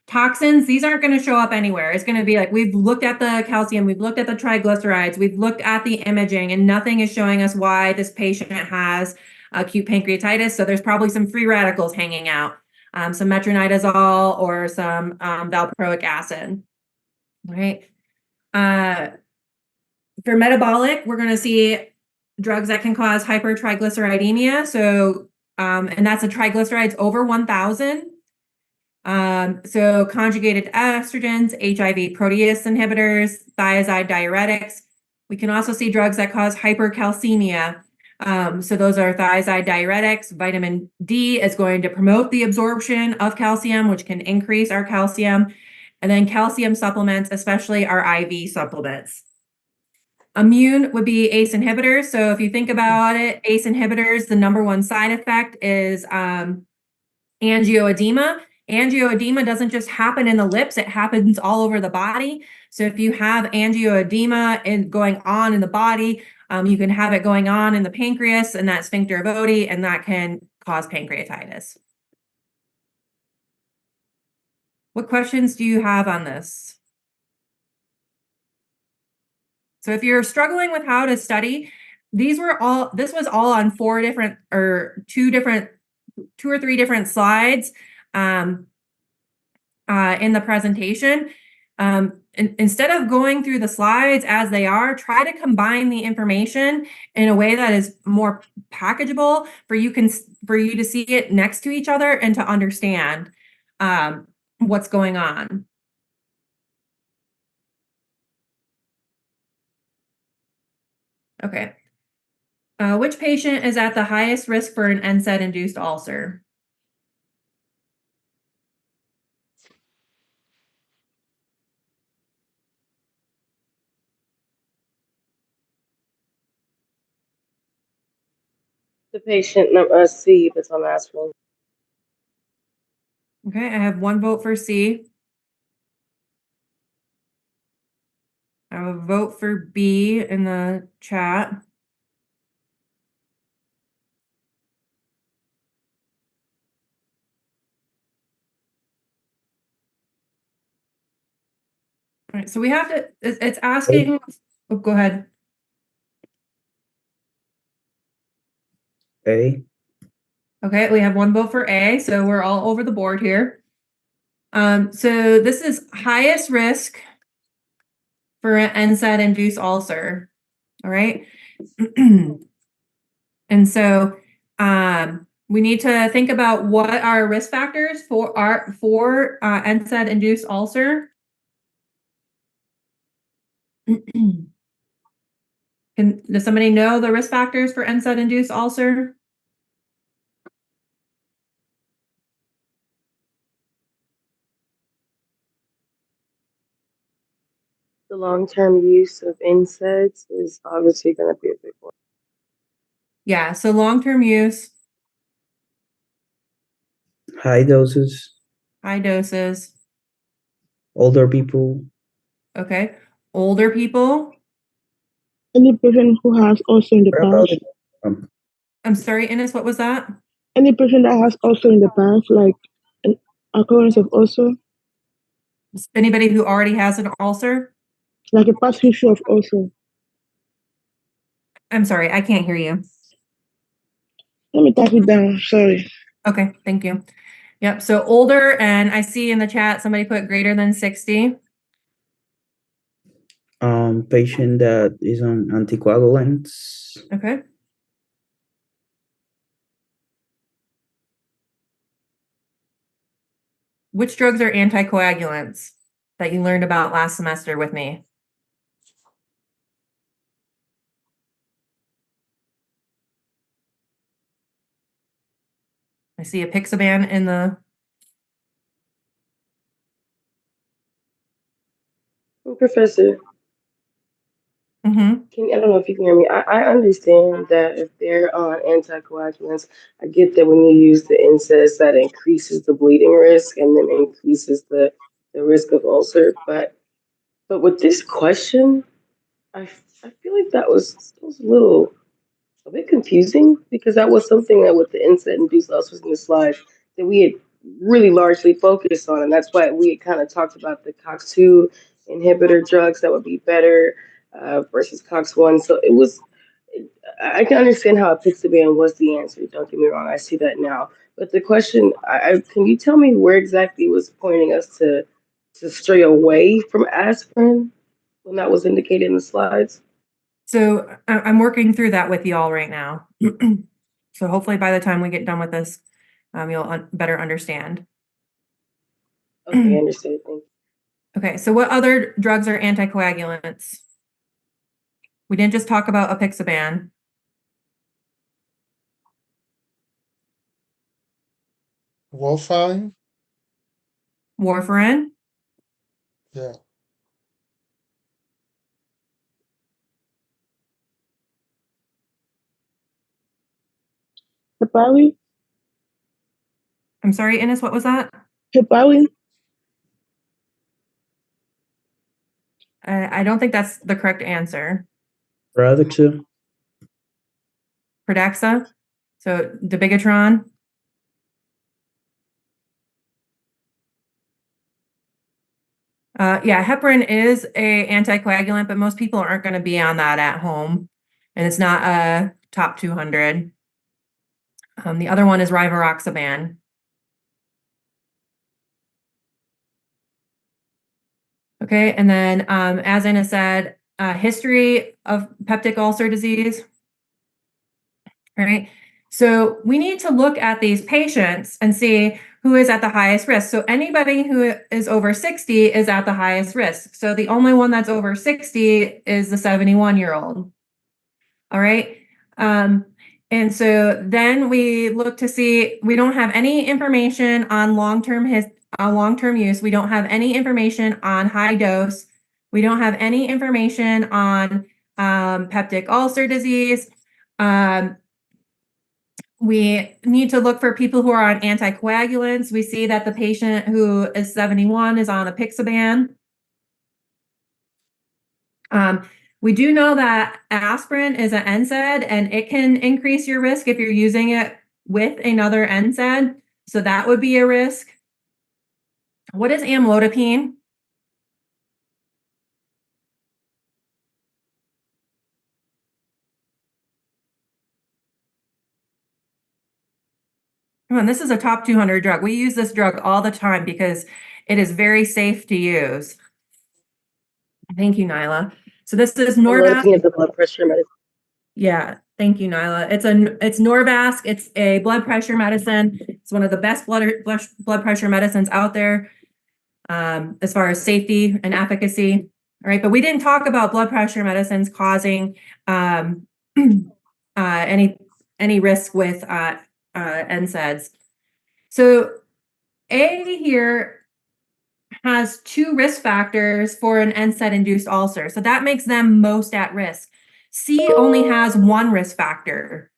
Toxins, these aren't going to show up anywhere. It's going to be like, we've looked at the calcium, we've looked at the triglycerides, we've looked at the imaging, and nothing is showing us why this patient has acute pancreatitis. So there's probably some free radicals hanging out, some metronidazole or some valproic acid. All right. For metabolic, we're going to see drugs that can cause hypertriglyceridemia. So, and that's a triglycerides over 1,000. So conjugated estrogens, HIV protease inhibitors, thiazide diuretics. We can also see drugs that cause hypercalcemia. So those are thiazide diuretics. Vitamin D is going to promote the absorption of calcium, which can increase our calcium. And then calcium supplements, especially our IV supplements. Immune would be ACE inhibitors. So if you think about it, ACE inhibitors, the number one side effect is angioedema. Angioedema doesn't just happen in the lips, it happens all over the body. So if you have angioedema going on in the body, you can have it going on in the pancreas and that sphincter of Oddi, and that can cause pancreatitis. What questions do you have on this? So if you're struggling with how to study, this was all on two or three different slides in the presentation. Instead of going through the slides as they are, try to combine the information in a way that is more packageable for you to see it next to each other and to understand what's going on. Okay. Which patient is at the highest risk for an NSAID-induced ulcer? The patient number C that's on aspirin. Okay, I have 1 vote for C. I have a vote for B in the chat. All right, so we have to, it's asking, oh, go ahead. A. Okay, we have 1 vote for A, so we're all over the board here. So this is highest risk for an NSAID-induced ulcer. All right. And so we need to think about what are risk factors for NSAID-induced ulcer. Does somebody know the risk factors for NSAID-induced ulcer? The long-term use of NSAIDs is obviously going to be a big one. Yeah, so long-term use, High doses. high doses. Older people. Okay. Older people. Any patient who has also in the What about past, I'm sorry, Ines, what was that? any patient that has also in the past, like an occurrence of also, Anybody who already has an ulcer? like a past history of also. I'm sorry, I can't hear you. Let me type it down. Sorry. Okay, thank you. Yep, so older, and I see in the chat somebody put greater than 60. Patient that is on anticoagulants. Okay. Which drugs are anticoagulants that you learned about last semester with me? I see apixaban in the... Professor, Mm-hmm. I don't know if you can hear me. I understand that if they're on anticoagulants, I get that when you use the NSAIDs, that increases the bleeding risk and then increases the risk of ulcer. But with this question, I feel like that was a bit confusing because that was something that with the NSAID-induced ulcers in the slides that we had really largely focused on, and that's why we had kind of talked about the COX-2 inhibitor drugs that would be better versus COX-1. So it was. I can understand how apixaban was the answer. Don't get me wrong. I see that now. But the question, can you tell me where exactly it was pointing us to stray away from aspirin when that was indicated in the slides? So I'm working through that with you all right now. So hopefully by the time we get done with this, you'll better understand. Okay, understood. Thank you. Okay, so what other drugs are anticoagulants? We didn't just talk about apixaban. Warfarin? Warfarin? Yeah. Heparin? I'm sorry, Ines, what was that? Heparin? I don't think that's the correct answer. Pradaxa. Pradaxa? So dabigatran? Yeah, heparin is a anticoagulant, but most people aren't going to be on that at home, and it's not a top 200. The other one is rivaroxaban. Okay, and then as Anna said, history of peptic ulcer disease. All right, so we need to look at these patients and see who is at the highest risk. So anybody who is over 60 is at the highest risk. So the only one that's over 60 is the 71-year-old. All right. And so then we look to see, we don't have any information on long-term use. We don't have any information on high dose. We don't have any information on peptic ulcer disease. We need to look for people who are on anticoagulants. We see that the patient who is 71 is on apixaban. We do know that aspirin is an NSAID and it can increase your risk if you're using it with another NSAID. So that would be a risk. What is amlodipine? Come on, this is a top 200 drug. We use this drug all the time because it is very safe to use. Thank you, Nyla. So this is I'm Norvasc. looking at the blood pressure medicine. Yeah, thank you, Nyla. It's Norvasc. It's a blood pressure medicine. It's one of the best blood pressure medicines out there as far as safety and efficacy. All right, but we didn't talk about blood pressure medicines causing any risk with NSAIDs. So A here has 2 risk factors for an NSAID-induced ulcer. So that makes them most at risk. C only has 1 risk factor.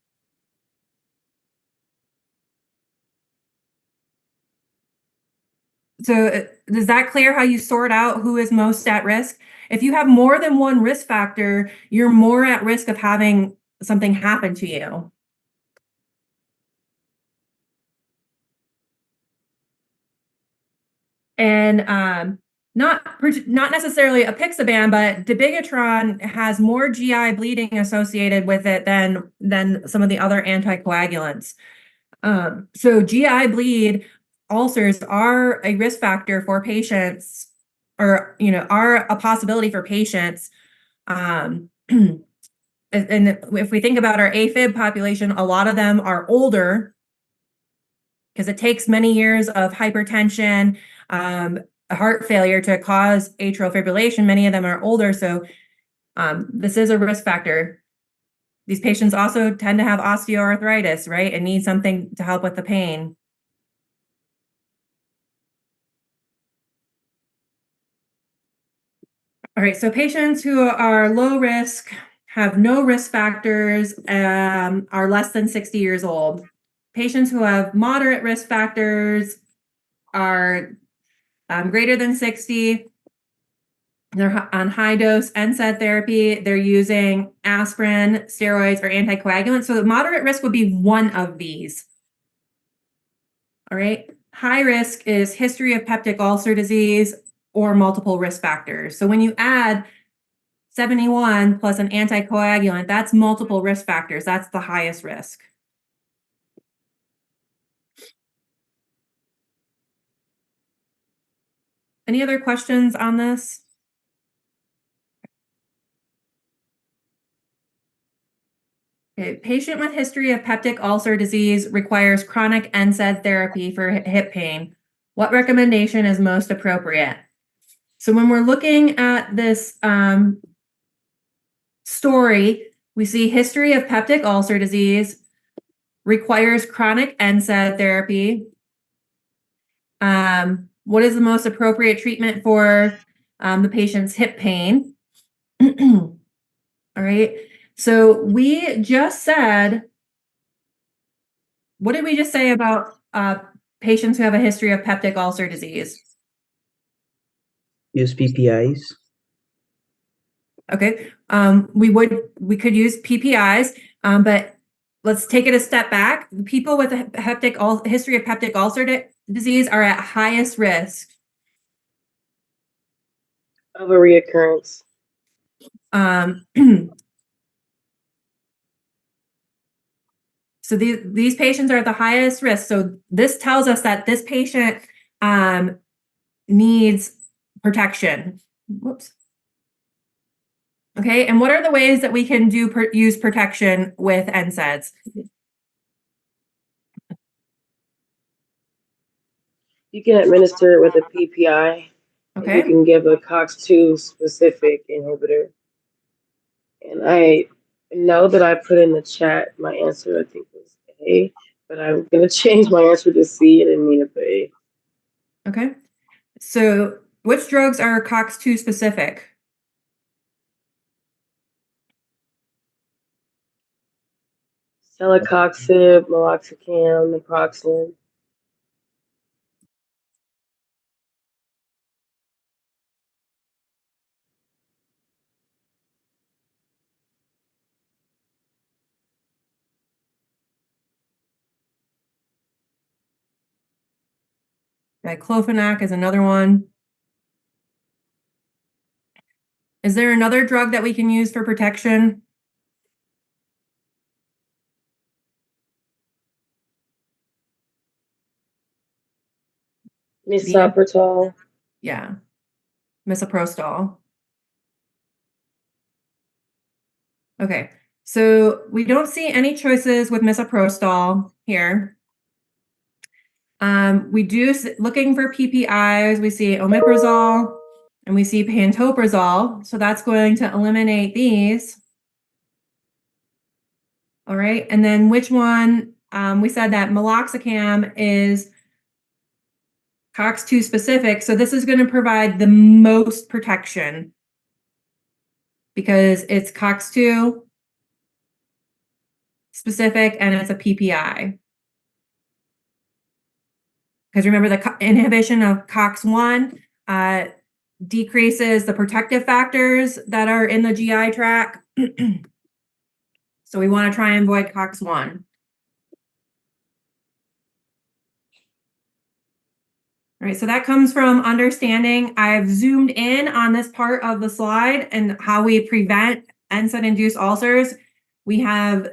So is that clear how you sort out who is most at risk? If you have more than 1 risk factor, you're more at risk of having something happen to you. And not necessarily apixaban, but dabigatran has more GI bleeding associated with it than some of the other anticoagulants. So GI bleed ulcers are a risk factor for patients, or are a possibility for patients. And if we think about our AFib population, a lot of them are older because it takes many years of hypertension, heart failure to cause atrial fibrillation. Many of them are older, so this is a risk factor. These patients also tend to have osteoarthritis, right, and need something to help with the pain. All right, so patients who are low risk, have no risk factors, are less than 60 years old. Patients who have moderate risk factors are greater than 60. They're on high dose NSAID therapy. They're using aspirin, steroids, or anticoagulants. So the moderate risk would be one of these. All right. High risk is history of peptic ulcer disease or multiple risk factors. So when you add 71 plus an anticoagulant, that's multiple risk factors. That's the highest risk. Any other questions on this? Okay. Patient with history of peptic ulcer disease requires chronic NSAID therapy for hip pain. What recommendation is most appropriate? So when we're looking at this story, we see history of peptic ulcer disease requires chronic NSAID therapy. What is the most appropriate treatment for the patient's hip pain? All right. So we just said, what did we just say about patients who have a history of peptic ulcer disease? Use PPIs. Okay. We could use PPIs, but let's take it a step back. People with a history of peptic ulcer disease are at highest risk Of a reoccurrence. So these patients are at the highest risk. So this tells us that this patient needs protection. Whoops. Okay, and what are the ways that we can use protection with NSAIDs? You can administer it with a PPI. And you Okay, can give a COX-2 specific inhibitor. And I know that I put in the chat my answer, I think was A, but I'm going to change my answer to C. I didn't mean to put A. okay. So which drugs are COX-2 specific? Celecoxib, meloxicam, naproxen. Diclofenac is another one. Is there another drug that we can use for protection? Misoprostol. Yeah, misoprostol. Okay, so we don't see any choices with misoprostol here. We do, looking for PPIs, we see omeprazole and we see pantoprazole. So that's going to eliminate these. All right, and then which one? We said that meloxicam is COX-2 specific. So this is going to provide the most protection because it's COX-2 specific and it's a PPI. Because remember, the inhibition of COX-1 decreases the protective factors that are in the GI tract. So we want to try and avoid COX-1. All right, so that comes from understanding. I've zoomed in on this part of the slide and how we prevent NSAID-induced ulcers. We have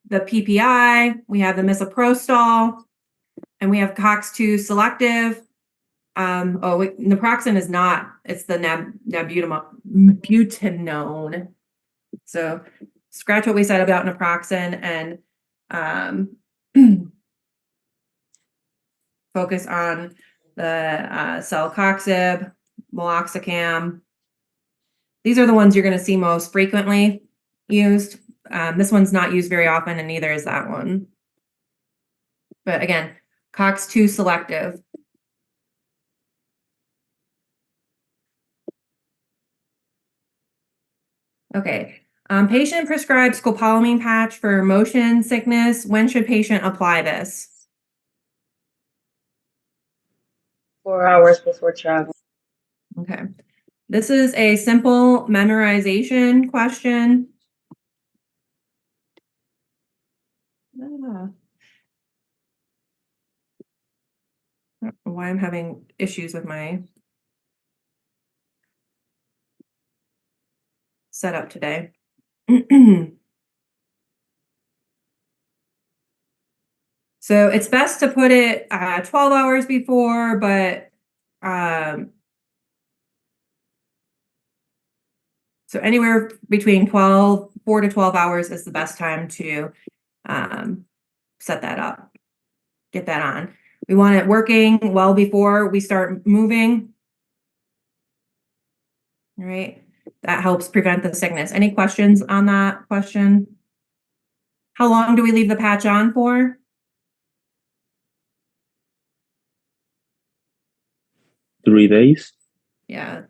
the PPI, we have the misoprostol, and we have COX-2 selective. Naproxen is not. It's the butanone. So scratch what we said about naproxen and focus on the celecoxib, meloxicam. These are the ones you're going to see most frequently used. This one's not used very often, and neither is that one. But again, COX-2 selective. Okay. Patient prescribed scopolamine patch for motion sickness. When should patient apply this? 4 hours before travel. Okay. This is a simple memorization question. I don't know why I'm having issues with my setup today. So it's best to put it 12 hours before, but so anywhere between 4 to 12 hours is the best time to set that up, get that on. We want it working well before we start moving. All right, that helps prevent the sickness. Any questions on that question? How long do we leave the patch on for? 3 days. Yeah,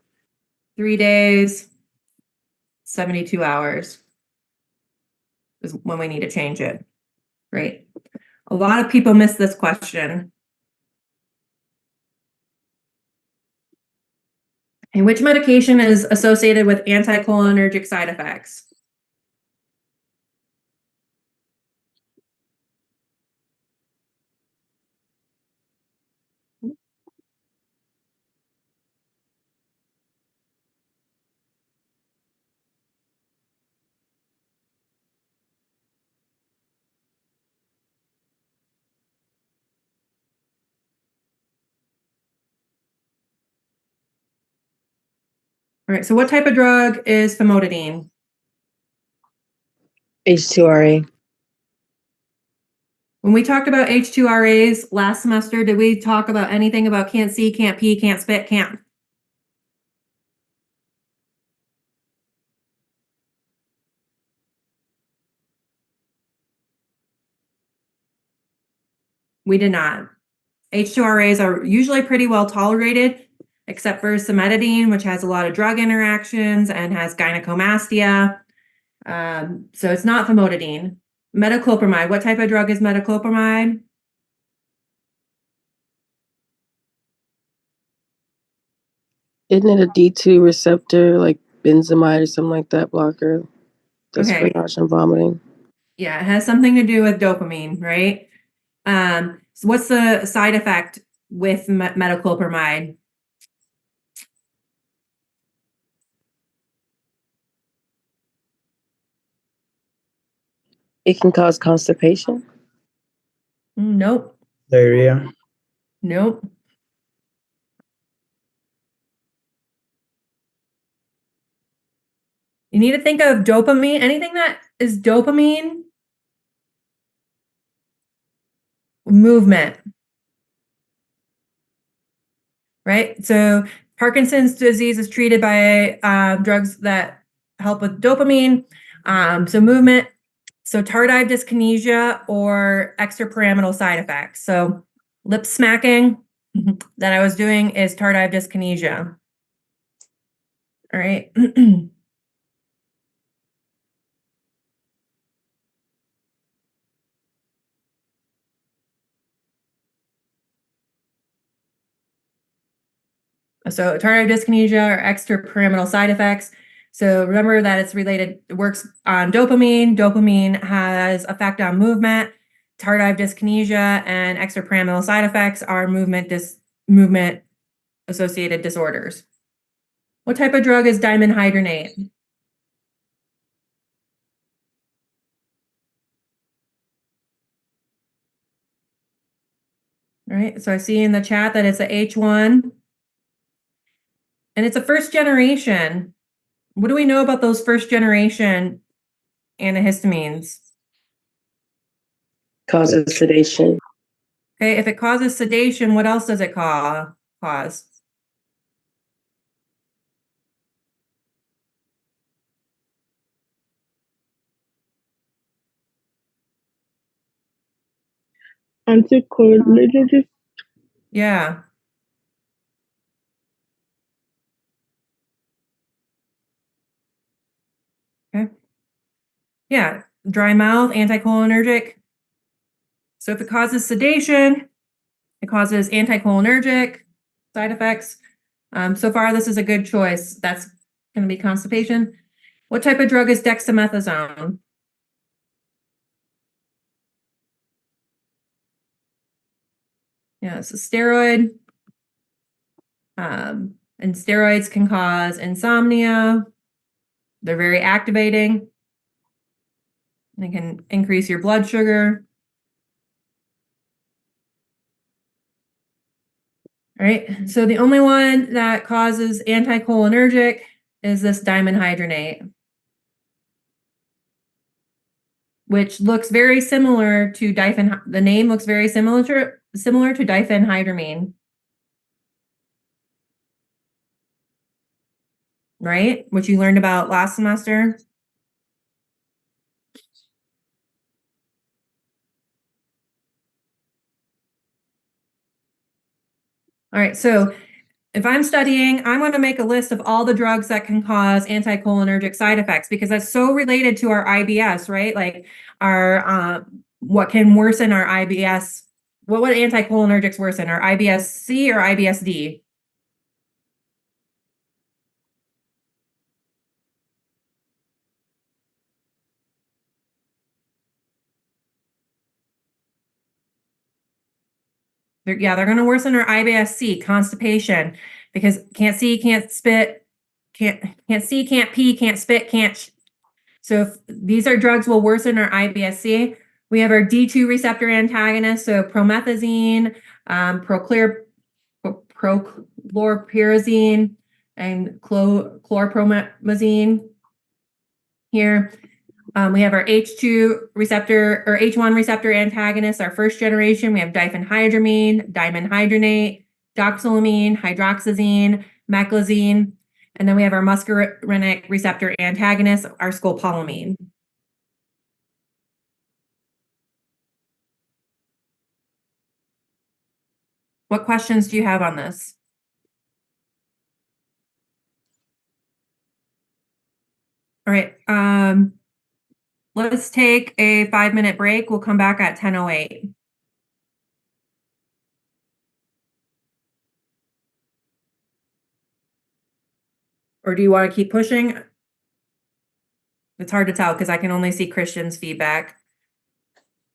3 days, 72 hours is when we need to change it. Great. A lot of people miss this question. And which medication is associated with anticholinergic side effects? All right, so what type of drug is famotidine? H2RA. When we talked about H2RAs last semester, did we talk about anything about can't see, can't pee, can't spit, can't? We did not. H2RAs are usually pretty well tolerated, except for cimetidine, which has a lot of drug interactions and has gynecomastia. So it's not famotidine. Metoclopramide. What type of drug is metoclopramide? Isn't it a D2 receptor, like benzamide or something like that blocker? That's for Okay. nausea and vomiting. Yeah, it has something to do with dopamine, right? So what's the side effect with metoclopramide? It can cause constipation. Nope. Diarrhea. Nope. You need to think of dopamine. Anything that is dopamine, movement, right? So Parkinson's disease is treated by drugs that help with dopamine. So movement, so tardive dyskinesia or extrapyramidal side effects. So lip smacking that I was doing is tardive dyskinesia. All right. So tardive dyskinesia or extrapyramidal side effects. So remember that it's related, it works on dopamine. Dopamine has effect on movement. Tardive dyskinesia and extrapyramidal side effects are movement associated disorders. What type of drug is dimenhydrinate? All right, so I see in the chat that it's a H1 and it's a first generation. What do we know about those first generation antihistamines? Causes sedation. Okay, if it causes sedation, what else does it cause? Anticholinergic. Yeah. Okay. Yeah, dry mouth, anticholinergic. So if it causes sedation, it causes anticholinergic side effects. So far, this is a good choice. That's going to be constipation. What type of drug is dexamethasone? Yeah, it's a steroid. And steroids can cause insomnia. They're very activating. They can increase your blood sugar. All right, so the only one that causes anticholinergic is this dimenhydrinate, which looks very similar to the name looks very similar to diphenhydramine, right? Which you learned about last semester. All right, so if I'm studying, I'm going to make a list of all the drugs that can cause anticholinergic side effects because that's so related to our IBS, right? Like our what can worsen our IBS? What would anticholinergics worsen? Our IBS-C or IBS-D? They're going to worsen our IBS-C, constipation, because can't see, can't spit, can't see, can't pee, can't spit, can't. So if these are drugs will worsen our IBS-C. We have our D2 receptor antagonists, so promethazine, prochlorperazine, and chlorpromazine here. We have our H2 receptor or H1 receptor antagonists, our first generation. We have diphenhydramine, dimenhydrinate, doxylamine, hydroxyzine, meclizine, and then we have our muscarinic receptor antagonist, our scopolamine. What questions do you have on this? All right, let's take a 5-minute break. We'll come back at 10:08. Or do you want to keep pushing? It's hard to tell because I can only see Christian's feedback.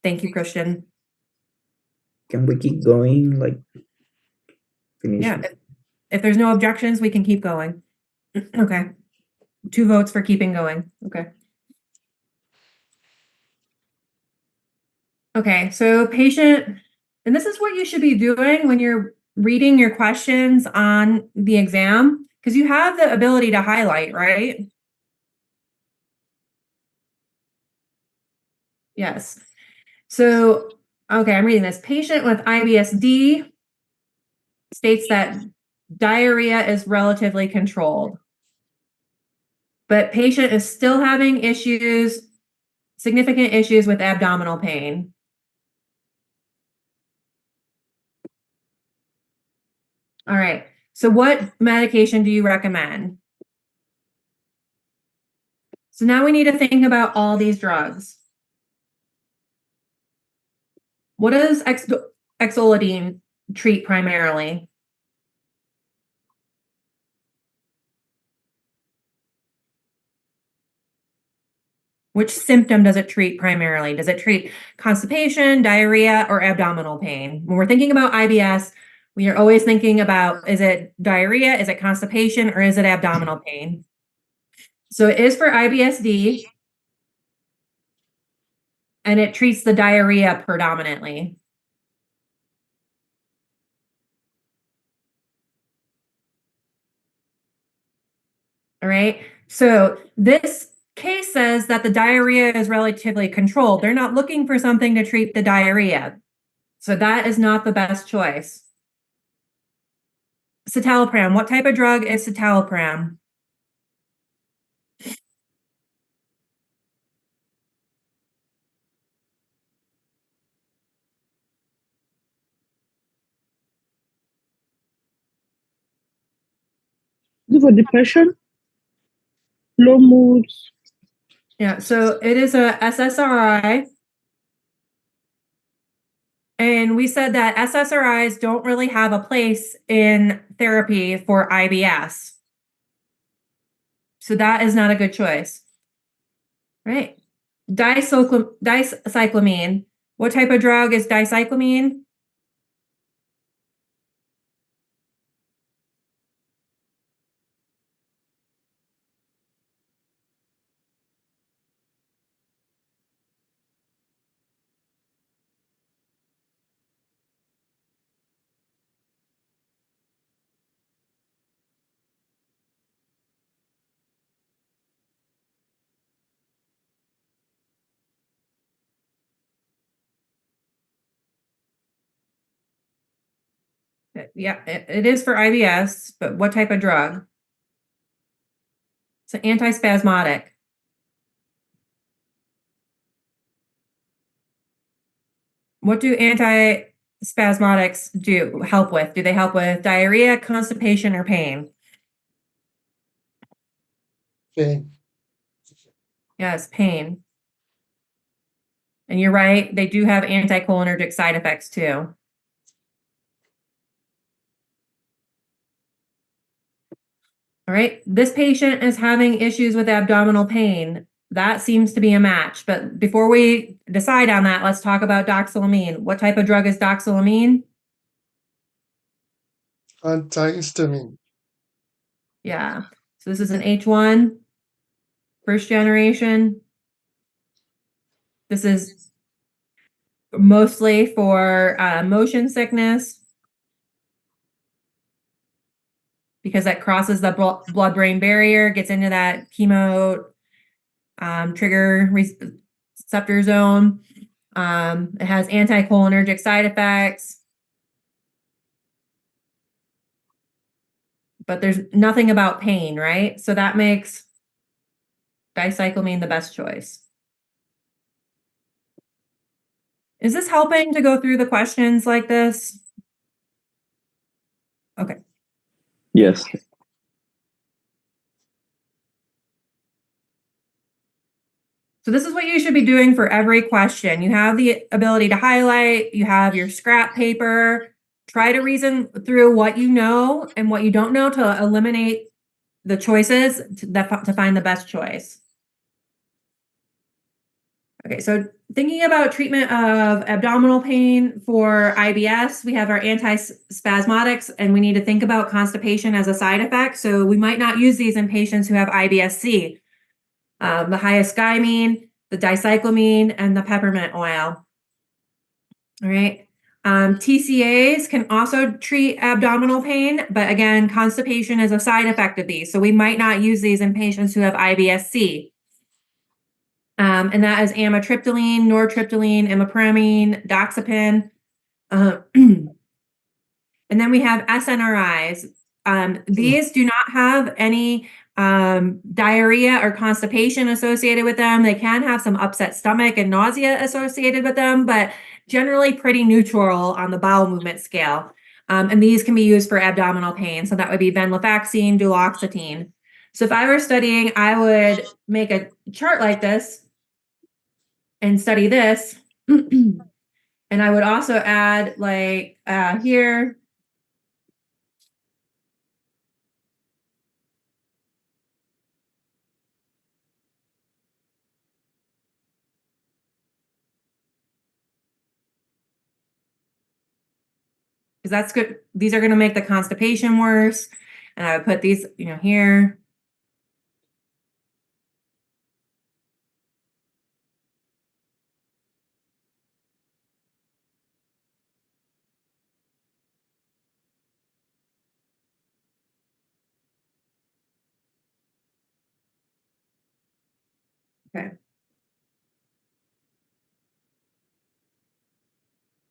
Thank you, Christian. Can we keep going? Like, finish? Yeah, if there's no objections, we can keep going. Okay. 2 votes for keeping going. Okay. Okay, so patient, and this is what you should be doing when you're reading your questions on the exam, because you have the ability to highlight, right? Yes. So, okay, I'm reading this. Patient with IBS-D states that diarrhea is relatively controlled, but patient is still having issues, significant issues with abdominal pain. All right. So what medication do you recommend? So now we need to think about all these drugs. What does exolidine treat primarily? Which symptom does it treat primarily? Does it treat constipation, diarrhea, or abdominal pain? When we're thinking about IBS, we are always thinking about, is it diarrhea, is it constipation, or is it abdominal pain? So it is for IBS-D, and it treats the diarrhea predominantly. All right, so this case says that the diarrhea is relatively controlled. They're not looking for something to treat the diarrhea. So that is not the best choice. Citalopram, what type of drug is citalopram? Good for depression, low moods. Yeah, so it is a SSRI. And we said that SSRIs don't really have a place in therapy for IBS. So that is not a good choice. Right. Dicyclamine. What type of drug is dicyclamine? Yeah, it is for IBS, but what type of drug? It's an antispasmodic. What do antispasmodics help with? Do they help with diarrhea, constipation, or pain? Pain. Yes, pain. And you're right, they do have anticholinergic side effects too. All right, this patient is having issues with abdominal pain. That seems to be a match. But before we decide on that, let's talk about doxylamine. What type of drug is doxylamine? Antihistamine. Yeah, so this is an H1, first generation. This is mostly for motion sickness. because that crosses the blood-brain barrier, gets into that chemo trigger receptor zone. It has anticholinergic side effects. But there's nothing about pain, right? So that makes dicyclomine the best choice. Is this helping to go through the questions like this? Okay. Yes. So this is what you should be doing for every question. You have the ability to highlight, you have your scrap paper, try to reason through what you know and what you don't know to eliminate the choices to find the best choice. Okay, so thinking about treatment of abdominal pain for IBS, we have our antispasmodics, and we need to think about constipation as a side effect. So we might not use these in patients who have IBS-C. The hyoscyamine, the dicyclomine, and the peppermint oil. All right. TCAs can also treat abdominal pain, but again, constipation is a side effect of these. So we might not use these in patients who have IBS-C. And that is amitriptyline, nortriptyline, imipramine, doxepin. And then we have SNRIs. These do not have any diarrhea or constipation associated with them. They can have some upset stomach and nausea associated with them, but generally pretty neutral on the bowel movement scale. And these can be used for abdominal pain. So that would be venlafaxine, duloxetine. So if I were studying, I would make a chart like this and study this. And I would also add like here, because that's good. These are going to make the constipation worse. And I would put these, here. Okay.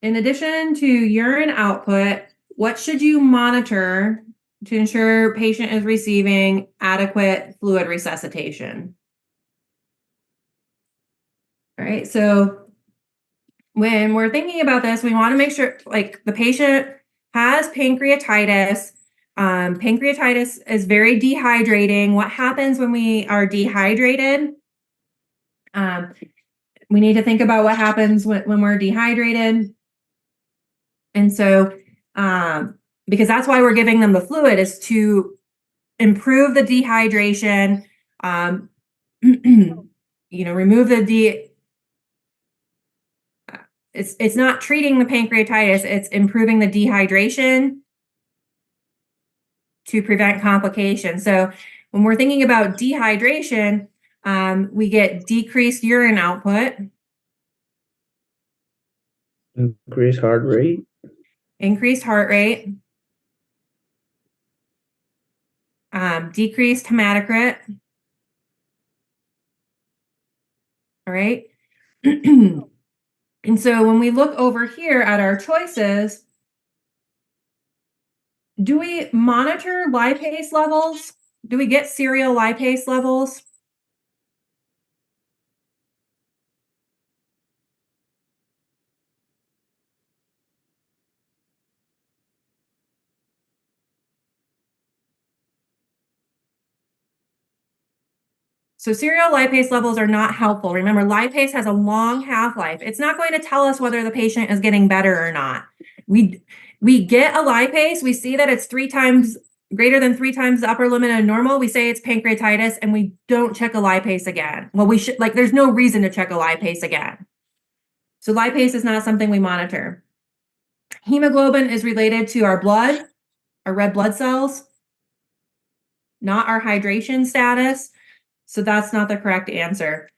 In addition to urine output, what should you monitor to ensure patient is receiving adequate fluid resuscitation? All right, so when we're thinking about this, we want to make sure like the patient has pancreatitis. Pancreatitis is very dehydrating. What happens when we are dehydrated? We need to think about what happens when we're dehydrated. And so, because that's why we're giving them the fluid, is to improve the dehydration, remove the it's not treating the pancreatitis, it's improving the dehydration to prevent complications. So when we're thinking about dehydration, we get decreased urine output. Increased heart rate. Increased heart rate. Decreased hematocrit. All right. And so when we look over here at our choices, do we monitor lipase levels? Do we get serial lipase levels? So serial lipase levels are not helpful. Remember, lipase has a long half-life. It's not going to tell us whether the patient is getting better or not. We get a lipase, we see that it's greater than 3 times the upper limit of normal. We say it's pancreatitis and we don't check a lipase again. Well, we should, there's no reason to check a lipase again. So lipase is not something we monitor. Hemoglobin is related to our blood, our red blood cells, not our hydration status. So that's not the correct answer.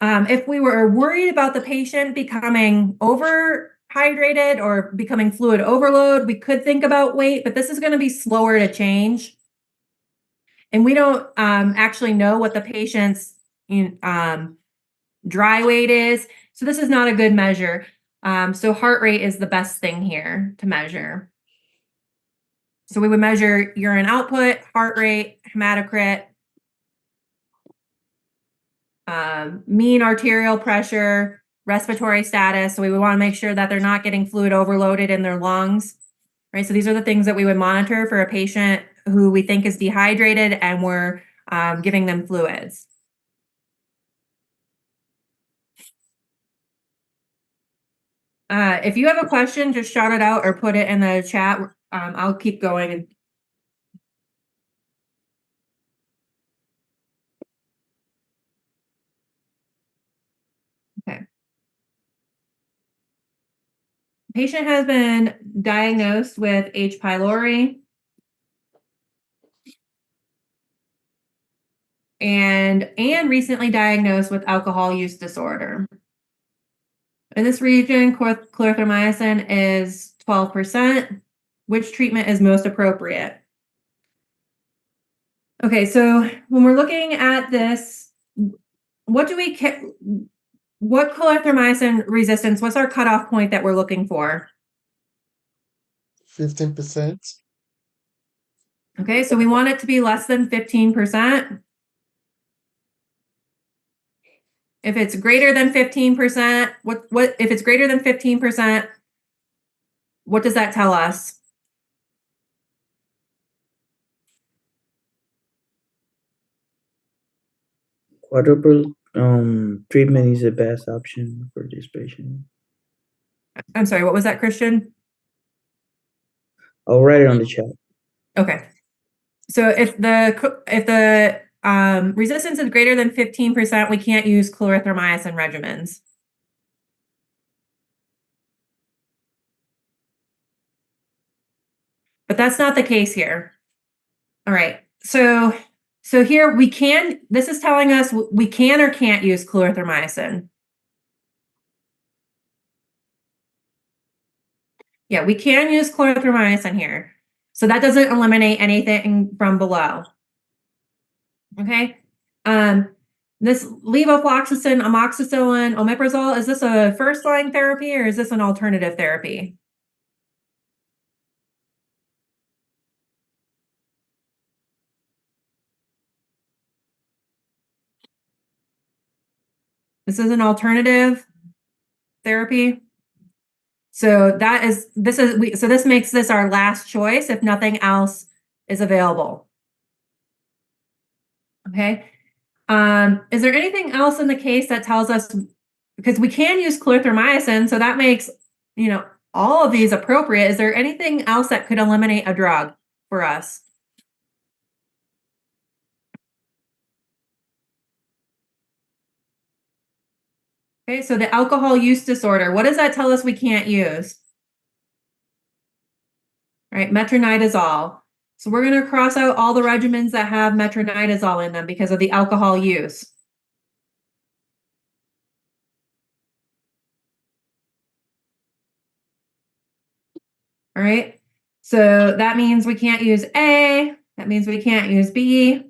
If we were worried about the patient becoming overhydrated or becoming fluid overload, we could think about weight, but this is going to be slower to change. And we don't actually know what the patient's dry weight is. So this is not a good measure. So heart rate is the best thing here to measure. So we would measure urine output, heart rate, hematocrit, mean arterial pressure, respiratory status. So we would want to make sure that they're not getting fluid overloaded in their lungs, right? So these are the things that we would monitor for a patient who we think is dehydrated and we're giving them fluids. If you have a question, just shout it out or put it in the chat. I'll keep going. Okay. Patient has been diagnosed with H. pylori and recently diagnosed with alcohol use disorder. In this region, clarithromycin is 12%. Which treatment is most appropriate? Okay, so when we're looking at this, what clarithromycin resistance, what's our cutoff point that we're looking for? 15%. Okay, so we want it to be less than 15%. If it's greater than 15%, what if it's greater than 15%, what does that tell us? Quadruple treatment is the best option for this patient. I'm sorry, what was that, Christian? I'll write it on the chat. Okay. So if the resistance is greater than 15%, we can't use clarithromycin regimens. But that's not the case here. All right. So here this is telling us we can or can't use clarithromycin. Yeah, we can use clarithromycin here. So that doesn't eliminate anything from below. Okay. This levofloxacin, amoxicillin, omeprazole, is this a first-line therapy or is this an alternative therapy? This is an alternative therapy. So this makes this our last choice if nothing else is available. Okay. Is there anything else in the case that tells us, because we can use clarithromycin, so that makes, all of these appropriate. Is there anything else that could eliminate a drug for us? Okay, so the alcohol use disorder, what does that tell us we can't use? All right, metronidazole. So we're going to cross out all the regimens that have metronidazole in them because of the alcohol use. All right, so that means we can't use A. That means we can't use B.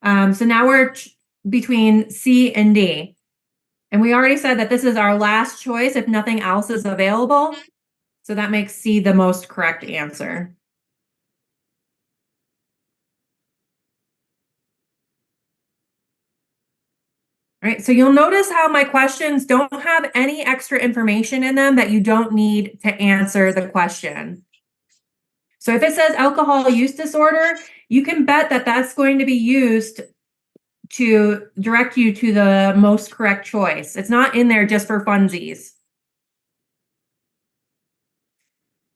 So now we're between C and D. And we already said that this is our last choice if nothing else is available. So that makes C the most correct answer. All right, so you'll notice how my questions don't have any extra information in them that you don't need to answer the question. So if it says alcohol use disorder, you can bet that that's going to be used to direct you to the most correct choice. It's not in there just for funsies.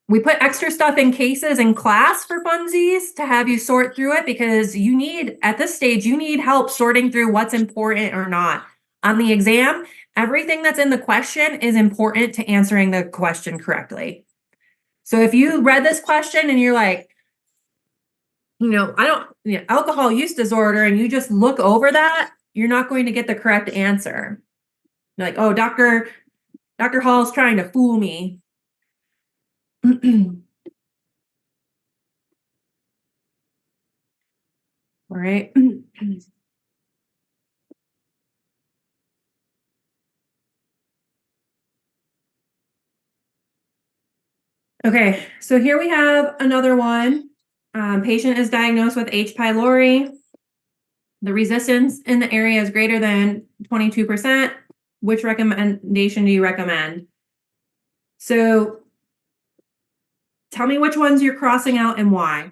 We put extra stuff in cases in class for funsies to have you sort through it because at this stage, you need help sorting through what's important or not. On the exam, everything that's in the question is important to answering the question correctly. So if you read this question and you're like, alcohol use disorder, and you just look over that, you're not going to get the correct answer. You're like, oh, Dr. Hall's trying to fool me. right. Okay, so here we have another one. Patient is diagnosed with H. pylori. The resistance in the area is greater than 22%. Which recommendation do you recommend? So tell me which ones you're crossing out and why.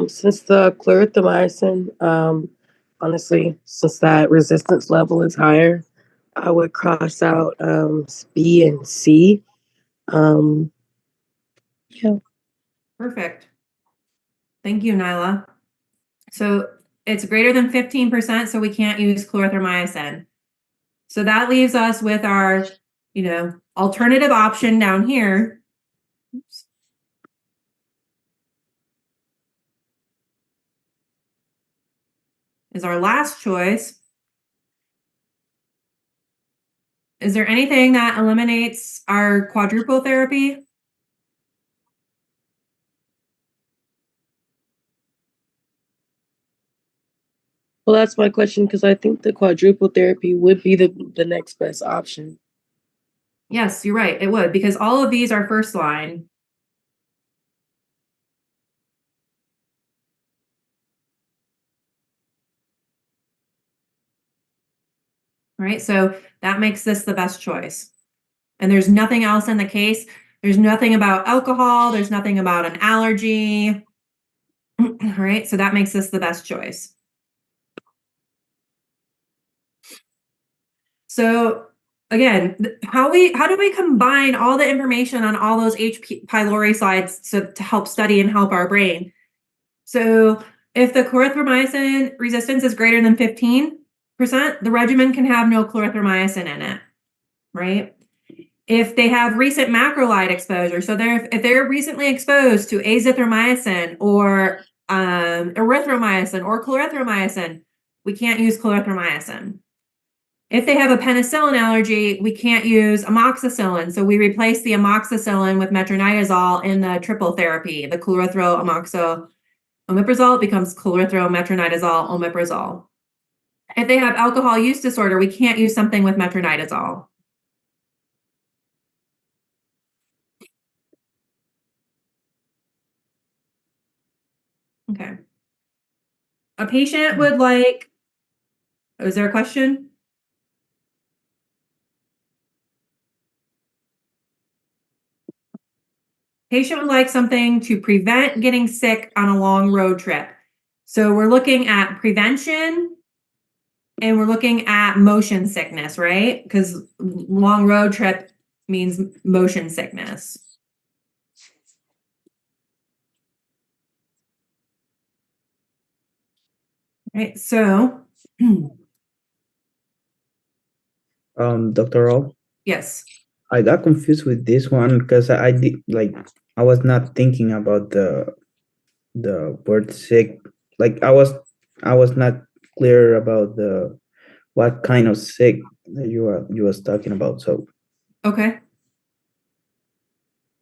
Since the clarithromycin, honestly, since that resistance level is higher, I would cross out B and C. Yeah. Perfect. Thank you, Nyla. So it's greater than 15%, so we can't use clarithromycin. So that leaves us with our, alternative option down here. Oops. Is our last choice. Is there anything that eliminates our quadruple therapy? Well, that's my question because I think the quadruple therapy would be the next best option. Yes, you're right. It would, because all of these are first line. Right, so that makes this the best choice. And there's nothing else in the case. There's nothing about alcohol. There's nothing about an allergy. All right, so that makes this the best choice. So again, how do we combine all the information on all those H. pylori slides to help study and help our brain? So if the clarithromycin resistance is greater than 15%, the regimen can have no clarithromycin in it, right? If they have recent macrolide exposure, so if they're recently exposed to azithromycin or erythromycin or clarithromycin, we can't use clarithromycin. If they have a penicillin allergy, we can't use amoxicillin. So we replace the amoxicillin with metronidazole in the triple therapy, the chlorothromycin-omeprazole becomes chlorothrommetronidazole omeprazole. If they have alcohol use disorder, we can't use something with metronidazole. Okay. A patient would like, is there a question? Patient would like something to prevent getting sick on a long road trip. So we're looking at prevention and we're looking at motion sickness, right? Because long road trip means motion sickness. Right, so Dr. All, yes. I got confused with this one because I did I was not thinking about the word sick. Like I was not clear about the what kind of sick that you was talking about. So Okay.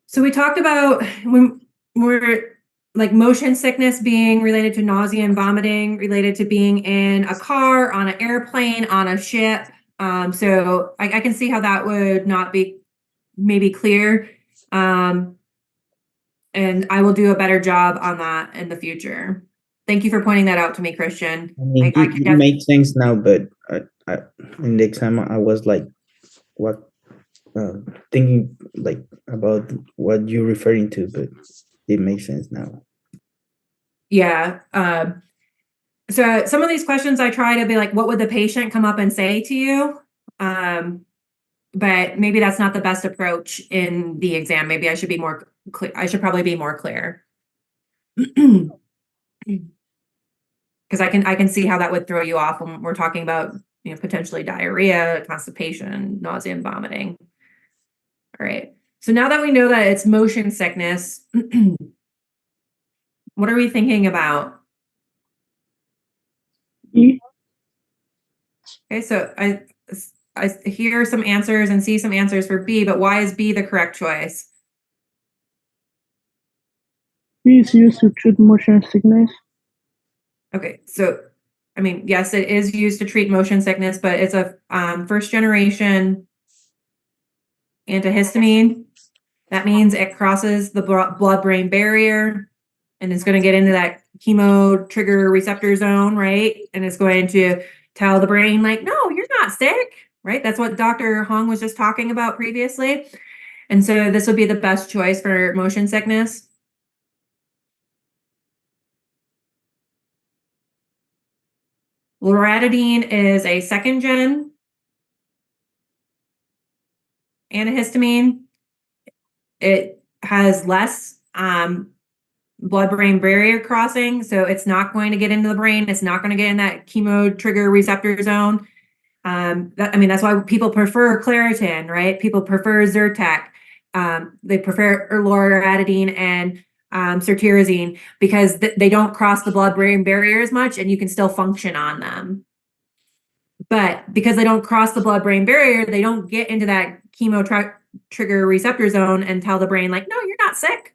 So we talked about when we're like motion sickness being related to nausea and vomiting, related to being in a car, on an airplane, on a ship. So I can see how that would not be maybe clear. And I will do a better job on that in the future. Thank you for pointing that out to me, Christian. I mean, it makes sense now, but I in the exam I was like, what thinking like about what you're referring to, but it makes sense now. Yeah. So some of these questions I try to be like, what would the patient come up and say to you? But maybe that's not the best approach in the exam. Maybe I should be more clear. I should probably be more clear. Because I can see how that would throw you off when we're talking about potentially diarrhea, constipation, nausea, and vomiting. All right. So now that we know that it's motion sickness, what are we thinking about? B. Okay, so I hear some answers and see some answers for B, but why is B the correct choice? B is used to treat motion sickness. Okay, so I mean, yes, it is used to treat motion sickness, but it's a first generation antihistamine. That means it crosses the blood-brain barrier and it's going to get into that chemo trigger receptor zone, right? And it's going to tell the brain, like, no, you're not sick, right? That's what Dr. Hong was just talking about previously. And so this would be the best choice for motion sickness. Loratadine is a second gen antihistamine. It has less blood-brain barrier crossing, so it's not going to get into the brain. It's not going to get in that chemo trigger receptor zone. That's why people prefer Claritin, right? People prefer Zyrtec. They prefer loratadine and cetirizine because they don't cross the blood-brain barrier as much, and you can still function on them. But because they don't cross the blood-brain barrier, they don't get into that chemo trigger receptor zone and tell the brain, like, no, you're not sick.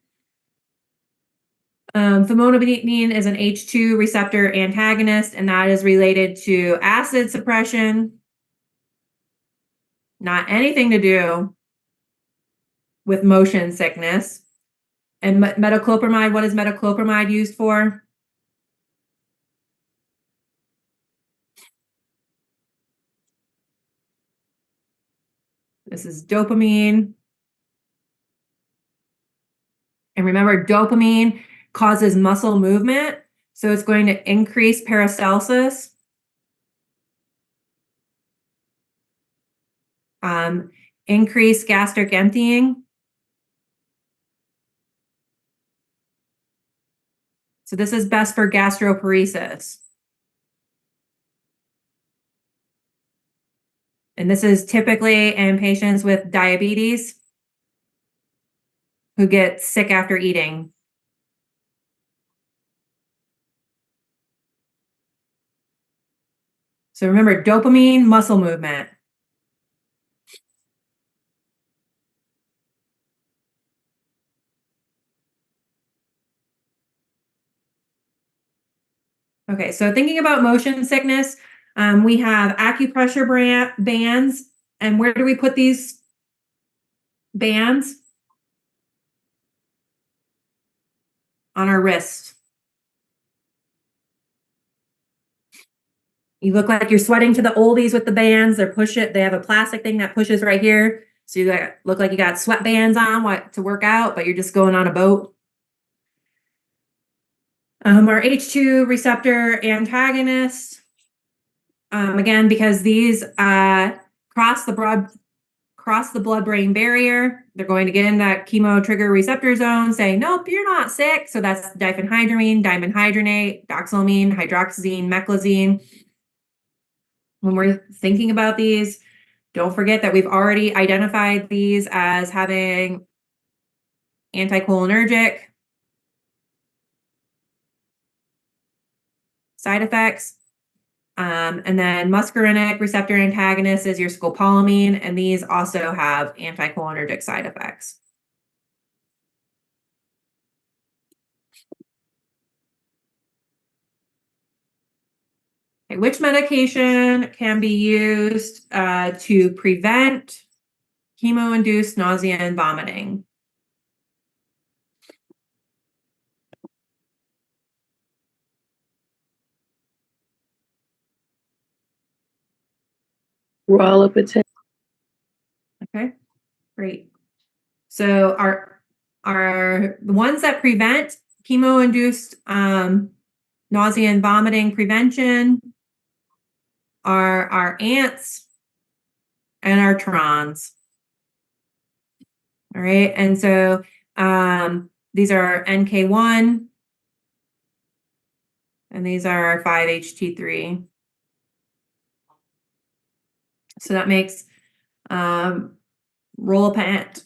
Famotidine is an H2 receptor antagonist, and that is related to acid suppression. Not anything to do with motion sickness. And metoclopramide, what is metoclopramide used for? This is dopamine. And remember, dopamine causes muscle movement, so it's going to increase peristalsis. Increase gastric emptying. So this is best for gastroparesis. And this is typically in patients with diabetes who get sick after eating. So remember, dopamine, muscle movement. Okay, so thinking about motion sickness, we have acupressure bands. And where do we put these bands? On our wrist. You look like you're sweating to the oldies with the bands. They have a plastic thing that pushes right here. So you look like you got sweatbands on to work out, but you're just going on a boat. Our H2 receptor antagonists, again, because these cross the blood-brain barrier, they're going to get in that chemo trigger receptor zone, saying, nope, you're not sick. So that's diphenhydramine, dimenhydrinate, doxylamine, hydroxyzine, meclizine. When we're thinking about these, don't forget that we've already identified these as having anticholinergic side effects. And then muscarinic receptor antagonist is your scopolamine, and these also have anticholinergic side effects. Okay, which medication can be used to prevent chemo-induced nausea and vomiting? Rolapitant. Okay, great. So the ones that prevent chemo-induced nausea and vomiting prevention are our ants and our trons. All right, and so these are NK1 and these are 5-HT3. So that makes rolapitant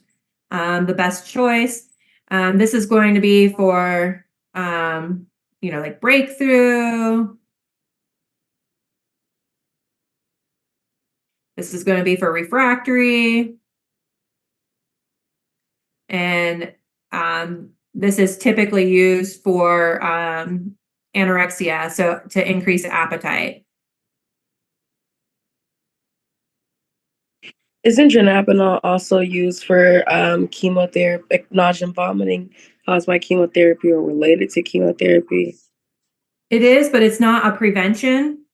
the best choice. This is going to be for, like breakthrough. This is going to be for refractory. And this is typically used for anorexia, so to increase appetite. Isn't dronabinol also used for chemotherapy, like nausea and vomiting caused by chemotherapy or related to chemotherapy? It is, but it's not a prevention.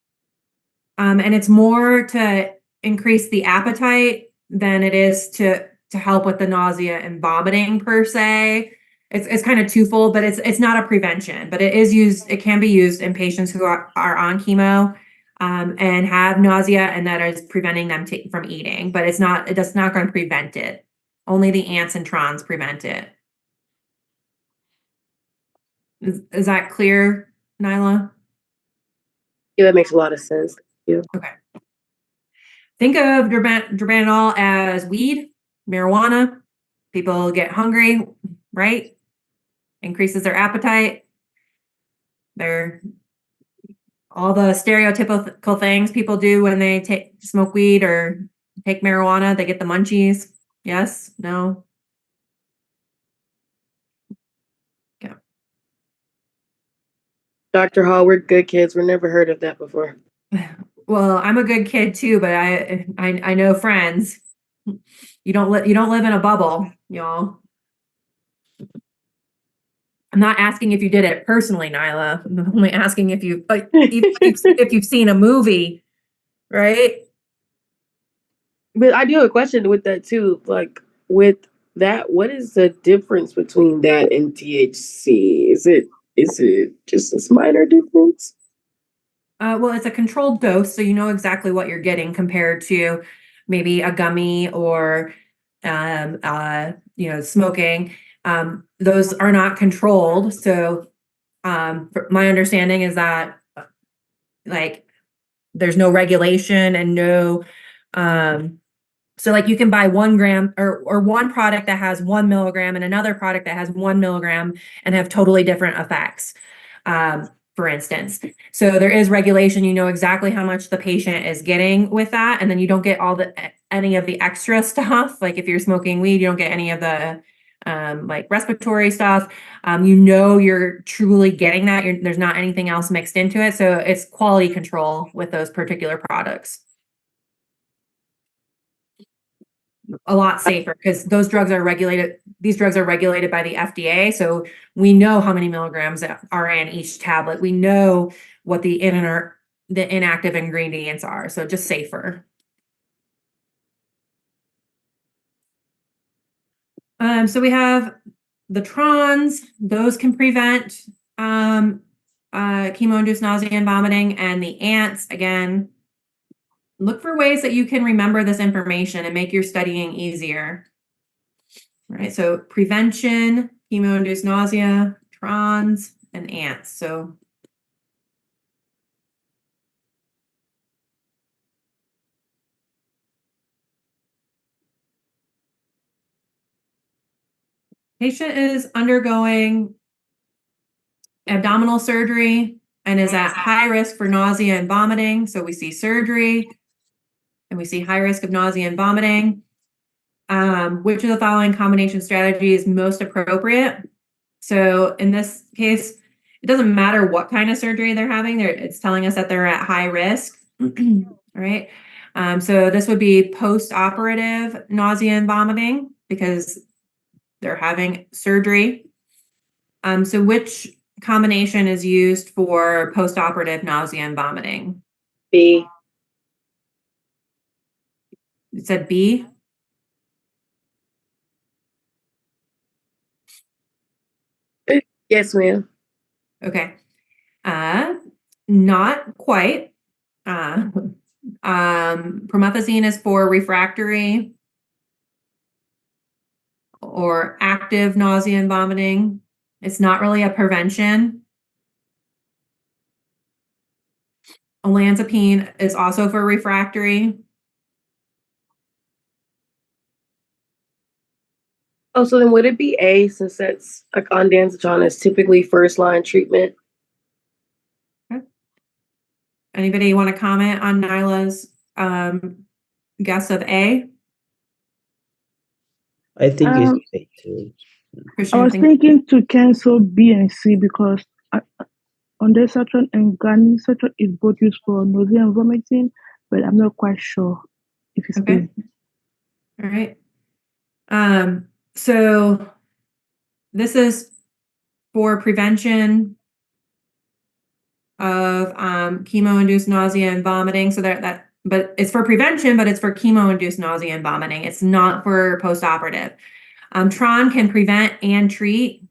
And it's more to increase the appetite than it is to help with the nausea and vomiting per se. It's kind of twofold, but it's not a prevention, but it is used. It can be used in patients who are on chemo and have nausea, and that is preventing them from eating. But it's not going to prevent it. Only the ants and trons prevent it. Is that clear, Nyla? Yeah, that makes a lot of sense. Thank you. Okay. Think of drobanol as weed, marijuana. People get hungry, right? Increases their appetite. They're all the stereotypical things people do when they smoke weed or take marijuana. They get the munchies. Yes? No? Yeah. Dr. Hall, we're good kids. We're never heard of that before. Well, I'm a good kid too, but I know friends. You don't live in a bubble, y'all. I'm not asking if you did it personally, Nyla. I'm only asking if if you've seen a movie, right? But I do have a question with that too. Like with that, what is the difference between that and THC? Is it just this minor difference? Well, it's a controlled dose, so you know exactly what you're getting compared to maybe a gummy or smoking. Those are not controlled. So my understanding is that like there's no regulation and no so like you can buy 1 gram or one product that has 1 milligram and another product that has 1 milligram and have totally different effects. For instance. So there is regulation, you know exactly how much the patient is getting with that, and then you don't get any of the extra stuff. Like if you're smoking weed, you don't get any of the like respiratory stuff. You're truly getting that. There's not anything else mixed into it. So it's quality control with those particular products. A lot safer because these drugs are regulated by the FDA. So we know how many milligrams are in each tablet. We know what the inactive ingredients are. So just safer. So we have the trons, those can prevent chemo-induced nausea and vomiting, and the ants, again, look for ways that you can remember this information and make your studying easier. All right, so prevention, chemo-induced nausea, trons, and ants. So patient is undergoing abdominal surgery and is at high risk for nausea and vomiting. So we see surgery and we see high risk of nausea and vomiting. Which of the following combination strategy is most appropriate? So in this case, it doesn't matter what kind of surgery they're having. It's telling us that they're at high risk. All right. So this would be post-operative nausea and vomiting because they're having surgery. So which combination is used for post-operative nausea and vomiting? B. It said B. Yes, ma'am. Okay. Not quite. Promethazine is for refractory or active nausea and vomiting. It's not really a prevention. Olanzapine is also for refractory. Oh, so then would it be A, since that's like ondansetron is typically first line treatment? Anybody want to comment on Nyla's guess of A? I think it's Um, A too. I Christian, was think thinking to cancel B and C because ondansetron and garnisetron is both used for nausea and vomiting, but I'm not quite sure if it's okay. A. All right. So this is for prevention of chemo-induced nausea and vomiting. So but it's for prevention, but it's for chemo-induced nausea and vomiting. It's not for post-operative. Tron can prevent and treat.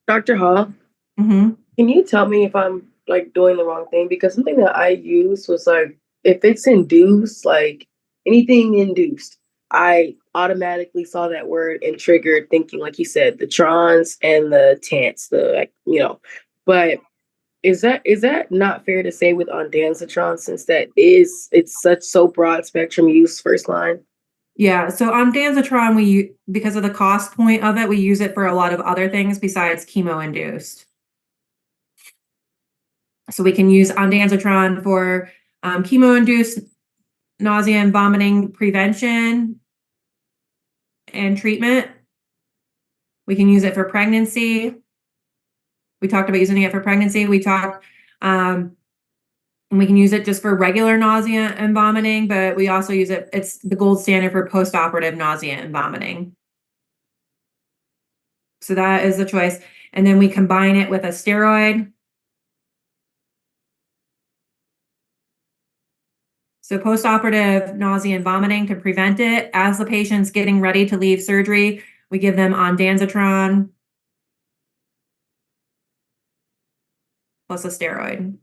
Dr. Hall, Mm-hmm. can you tell me if I'm like doing the wrong thing? Because something that I used was like, if it's induced, like anything induced, I automatically saw that word and triggered thinking, like you said, the trons and the tants, the like, But is that not fair to say with ondansetron, since it's such so broad spectrum use first line? Yeah, so on Danzatron, because of the cost point of it, we use it for a lot of other things besides chemo-induced. So we can use ondansetron for chemo-induced nausea and vomiting prevention and treatment. We can use it for pregnancy. We talked about using it for pregnancy. And we can use it just for regular nausea and vomiting, but we also use it, it's the gold standard for post-operative nausea and vomiting. So that is the choice. And then we combine it with a steroid. So post-operative nausea and vomiting, to prevent it, as the patient's getting ready to leave surgery, we give them ondansetron plus a steroid.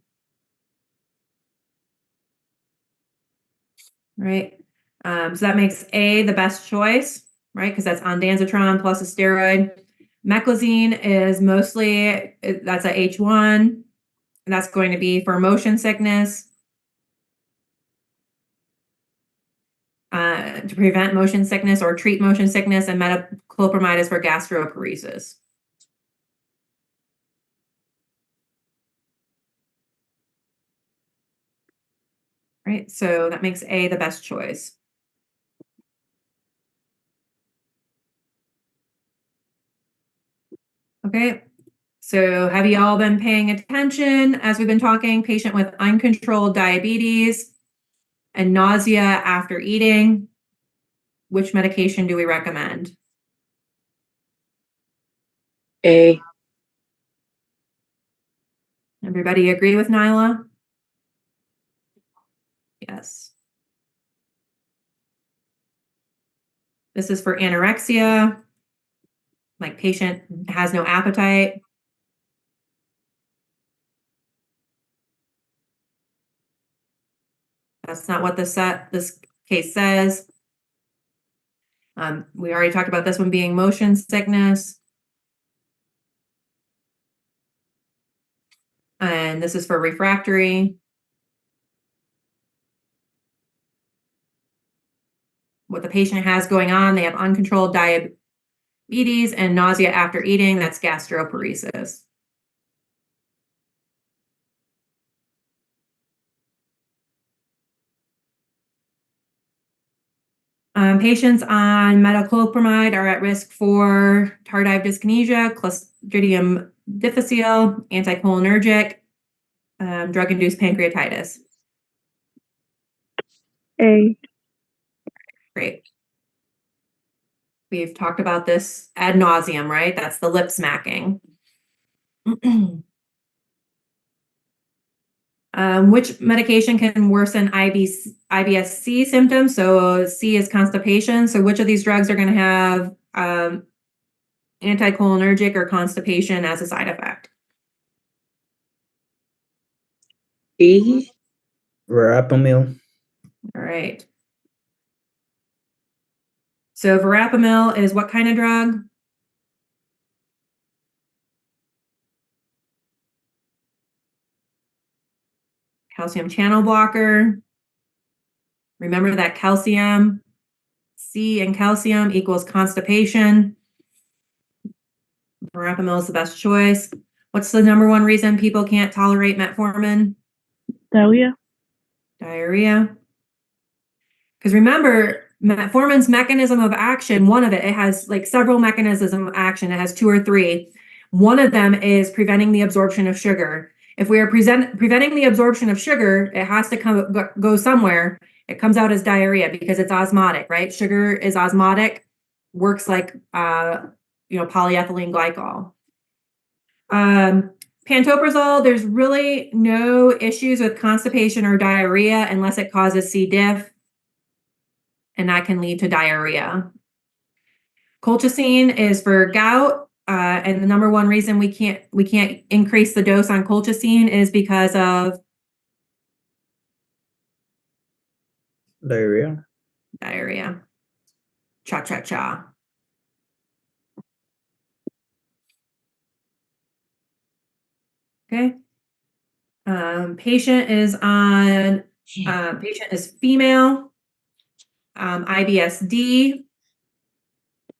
Right? So that makes A the best choice, right? Because that's ondansetron plus a steroid. Meclizine is mostly, that's a H1, and that's going to be for motion sickness. To prevent motion sickness or treat motion sickness, and metoclopramide is for gastroparesis. Right, so that makes A the best choice. Okay, so have you all been paying attention as we've been talking? Patient with uncontrolled diabetes and nausea after eating. Which medication do we recommend? A. Everybody agree with Nyla? Yes. This is for anorexia, like patient has no appetite. That's not what this case says. We already talked about this one being motion sickness. And this is for refractory. What the patient has going on, they have uncontrolled diabetes and nausea after eating, that's gastroparesis. Patients on metoclopramide are at risk for tardive dyskinesia, Clostridium difficile, anticholinergic, drug-induced pancreatitis. A. Great. We've talked about this ad nauseum, right? That's the lip smacking. Which medication can worsen IBS-C symptoms? So C is constipation. So which of these drugs are going to have anticholinergic or constipation as a side effect? B. Verapamil. All right. So verapamil is what kind of drug? Calcium channel blocker. Remember that calcium, C and calcium equals constipation. Verapamil is the best choice. What's the number one reason people can't tolerate metformin? Diarrhea. Diarrhea. Because remember, metformin's mechanism of action, one of it has like several mechanisms of action. It has 2 or 3. One of them is preventing the absorption of sugar. If we are preventing the absorption of sugar, it has to go somewhere. It comes out as diarrhea because it's osmotic, right? Sugar is osmotic, works like polyethylene glycol. Pantoprazole, there's really no issues with constipation or diarrhea unless it causes C. diff, and that can lead to diarrhea. Colchicine is for gout, and the number one reason we can't increase the dose on colchicine is because of Diarrhea. Cha-cha-cha. Okay. Patient is female, IBS-D,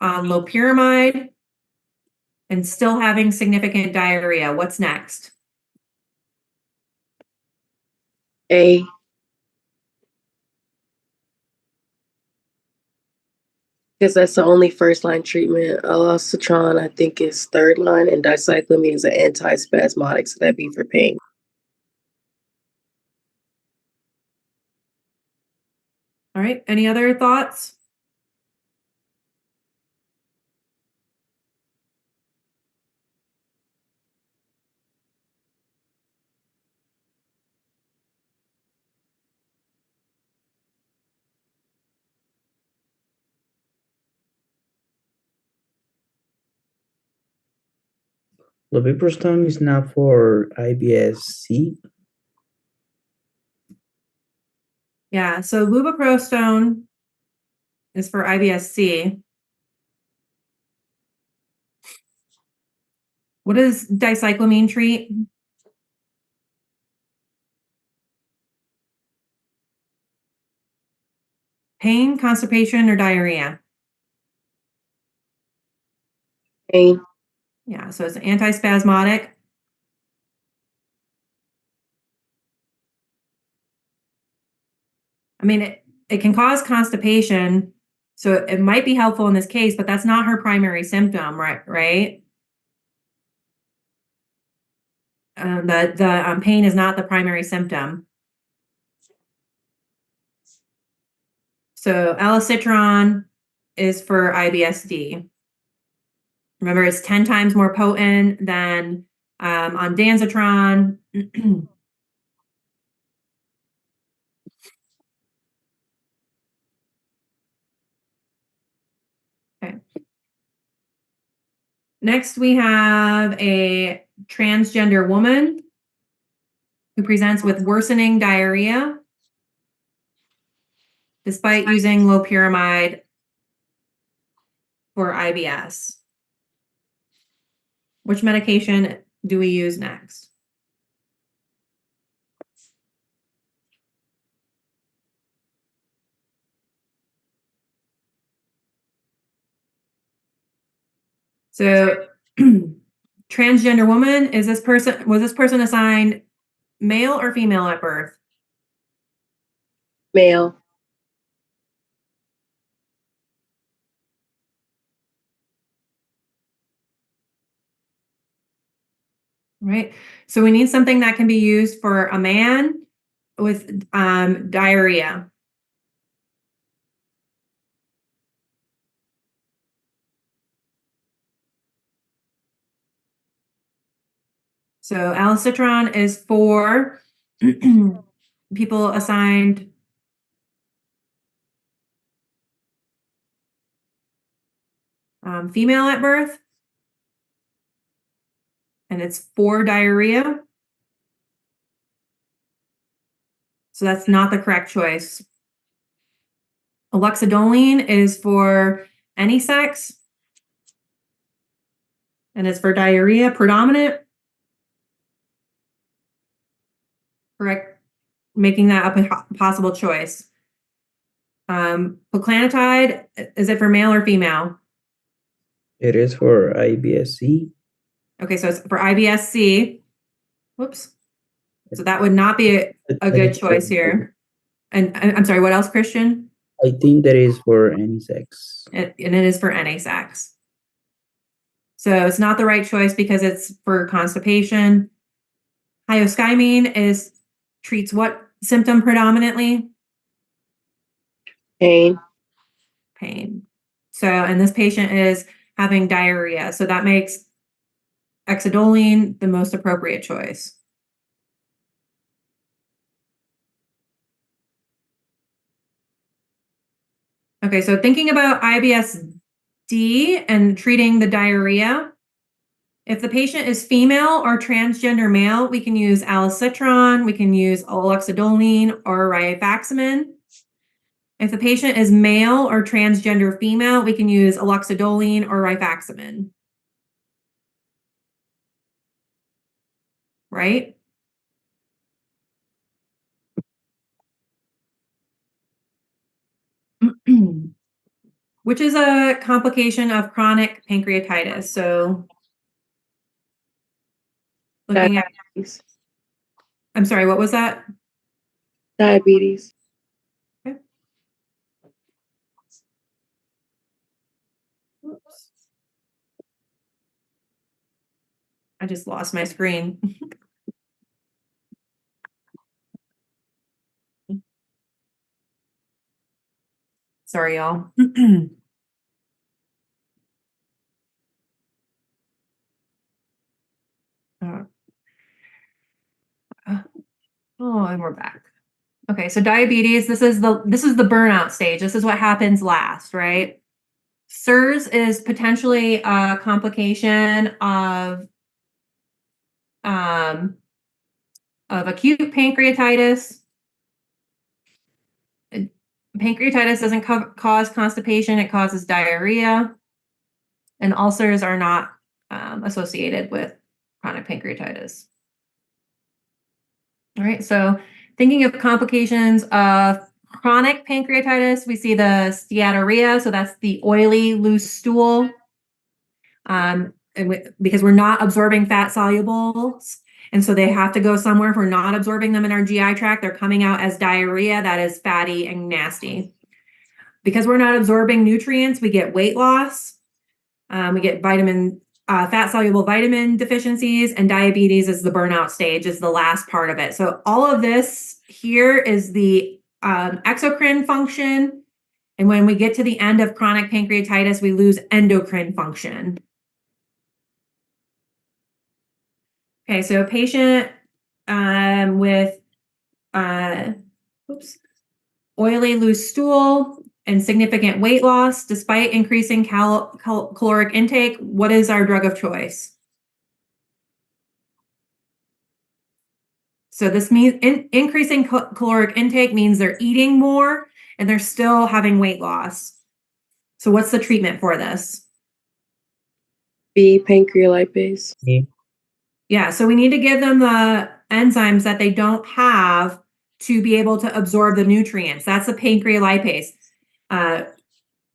on loperamide, and still having significant diarrhea. What's next? A. Because that's the only first-line treatment. Alloxitron, I think, is third line, and dicyclomine is an antispasmodic, so that'd be for pain. All right. Any other thoughts? Lobeprostone is not for IBS-C. Yeah. So lubiprostone is for IBS-C. What does dicyclomine treat? Pain, constipation, or diarrhea? Pain. Yeah, so it's antispasmodic. I mean, it can cause constipation, so it might be helpful in this case, but that's not her primary symptom, right? The pain is not the primary symptom. So alloxitron is for IBS-D. Remember, it's 10 times more potent than ondansetron. Okay. Next, we have a transgender woman who presents with worsening diarrhea despite using loperamide for IBS. Which medication do we use next? So transgender woman, was this person assigned male or female at birth? Male. Right. So we need something that can be used for a man with diarrhea. So alloxitron is for people assigned female at birth, and it's for diarrhea. So that's not the correct choice. Alloxidolene is for any sex, and it's for diarrhea predominant. Correct, making that a possible choice. Poclanitide, is it for male or female? It is for IBS-C. Okay, so it's for IBS-C. Whoops. So that would not be a good choice here. And I'm sorry, what else, Christian? I think that is for any sex. And it is for NA-sex. So it's not the right choice because it's for constipation. Hyoscyamine treats what symptom predominantly? Pain. Pain. So, and this patient is having diarrhea. So that makes Exidolene the most appropriate choice. Okay, so thinking about IBS-D and treating the diarrhea, if the patient is female or transgender male, we can use alloxitron, we can use aloxidolene or rifaximin. If the patient is male or transgender female, we can use aloxidolene or rifaximin. Right? Which is a complication of chronic pancreatitis. So looking at, Diabetes. I'm sorry, what was that? Diabetes. Okay. Oops. I just lost my screen. Sorry, y'all. Oh, and we're back. Okay, so diabetes, this is the burnout stage. This is what happens last, right? SIRS is potentially a complication of acute pancreatitis. Pancreatitis doesn't cause constipation, it causes diarrhea. And ulcers are not associated with chronic pancreatitis. All right, so thinking of complications of chronic pancreatitis, we see the steatorrhea, so that's the oily, loose stool. Because we're not absorbing fat solubles, and so they have to go somewhere. If we're not absorbing them in our GI tract, they're coming out as diarrhea that is fatty and nasty. Because we're not absorbing nutrients, we get weight loss. We get fat soluble vitamin deficiencies, and diabetes is the burnout stage, is the last part of it. So all of this here is the exocrine function. And when we get to the end of chronic pancreatitis, we lose endocrine function. Okay, so a patient with oily loose stool and significant weight loss despite increasing caloric intake, what is our drug of choice? So this means increasing caloric intake means they're eating more and they're still having weight loss. So what's the treatment for this? B, pancreolipase. Yeah, so we need to give them the enzymes that they don't have to be able to absorb the nutrients. That's the pancreolipase. The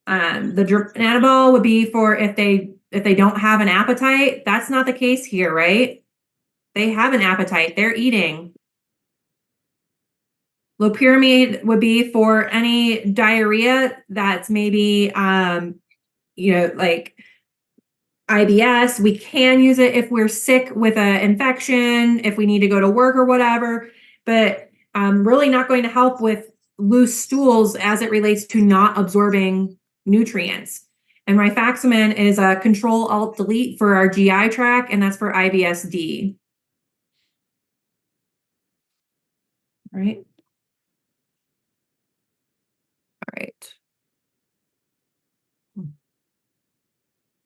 dronabinol would be for if they don't have an appetite. That's not the case here, right? They have an appetite. They're eating. Loperamide would be for any diarrhea that's maybe, like IBS. We can use it if we're sick with an infection, if we need to go to work or whatever, but really not going to help with loose stools as it relates to not absorbing nutrients. And rifaximin is a Control-Alt-Delete for our GI tract, and that's for IBS-D. Right? All right.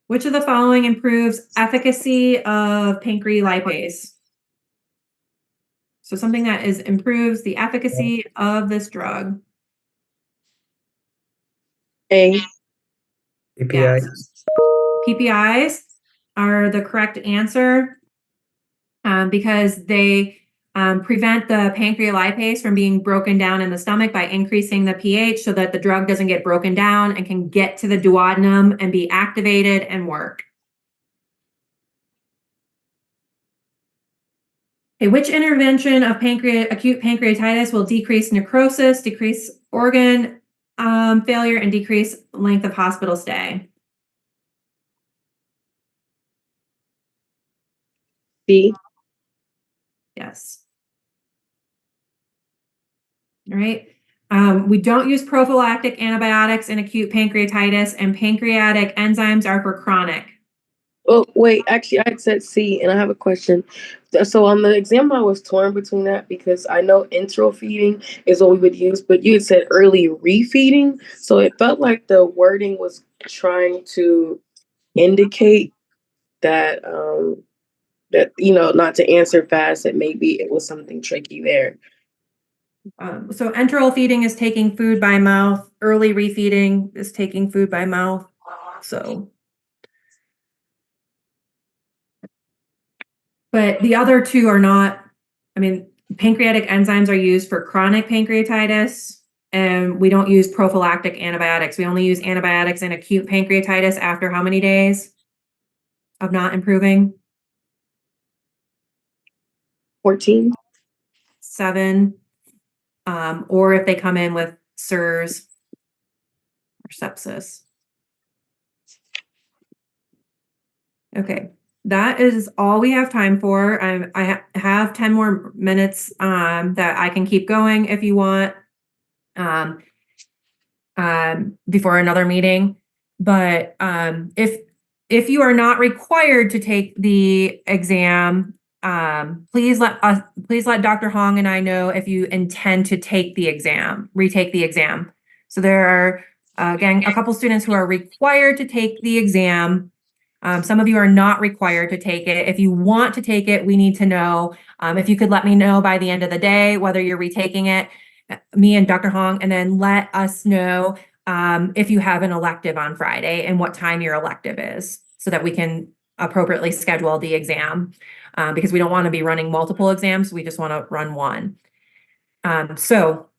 Which of the following improves efficacy of pancreolipase? So something that improves the efficacy of this drug. A. PPI. Yes. PPIs are the correct answer because they Prevent the pancreolipase from being broken down in the stomach by increasing the pH so that the drug doesn't get broken down and can get to the duodenum and be activated and work. Okay, which intervention of acute pancreatitis will decrease necrosis, decrease organ failure, and decrease length of hospital stay? C. Yes. All right. We don't use prophylactic antibiotics in acute pancreatitis, and pancreatic enzymes are for chronic. Oh, wait, actually, I had said C, and I have a question. So on the exam, I was torn between that because I know enteral feeding is what we would use, but you had said early refeeding. So it felt like the wording was trying to indicate that, not to answer fast, that maybe it was something tricky there. So enteral feeding is taking food by mouth. Early refeeding is taking food by mouth. So, but the other two are not. I mean, pancreatic enzymes are used for chronic pancreatitis, and we don't use prophylactic antibiotics. We only use antibiotics in acute pancreatitis after how many days of not improving? 14. 7. Or if they come in with SIRS or sepsis. Okay, that is all we have time for. I have 10 more minutes that I can keep going if you want before another meeting. But if you are not required to take the exam, please let Dr. Hong and I know if you intend to take the exam, retake the exam. So there are again a couple students who are required to take the exam. Some of you are not required to take it. If you want to take it, we need to know. If you could let me know by the end of the day whether you're retaking it, me and Dr. Hong, and then let us know if you have an elective on Friday and what time your elective is so that we can appropriately schedule the exam because we don't want to be running multiple exams. We just want to run one. So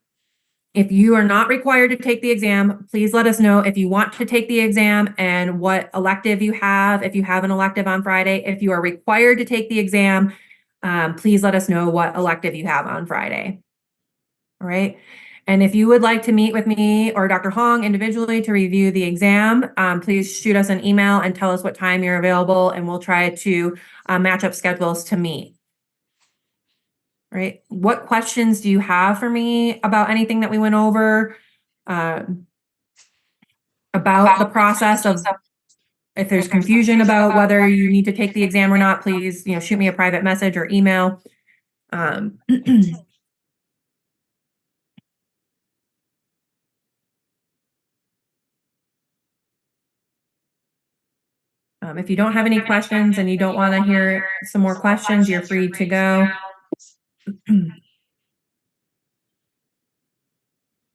if you are not required to take the exam, please let us know if you want to take the exam and what elective you have, if you have an elective on Friday. If you are required to take the exam, please let us know what elective you have on Friday. All right. And if you would like to meet with me or Dr. Hong individually to review the exam, please shoot us an email and tell us what time you're available, and we'll try to match up schedules to meet. All right. What questions do you have for me about anything that we went over? About the process of, if there's confusion about whether you need to take the exam or not, please, shoot me a private message or email. If you don't have any questions and you don't want to hear some more questions, you're free to go.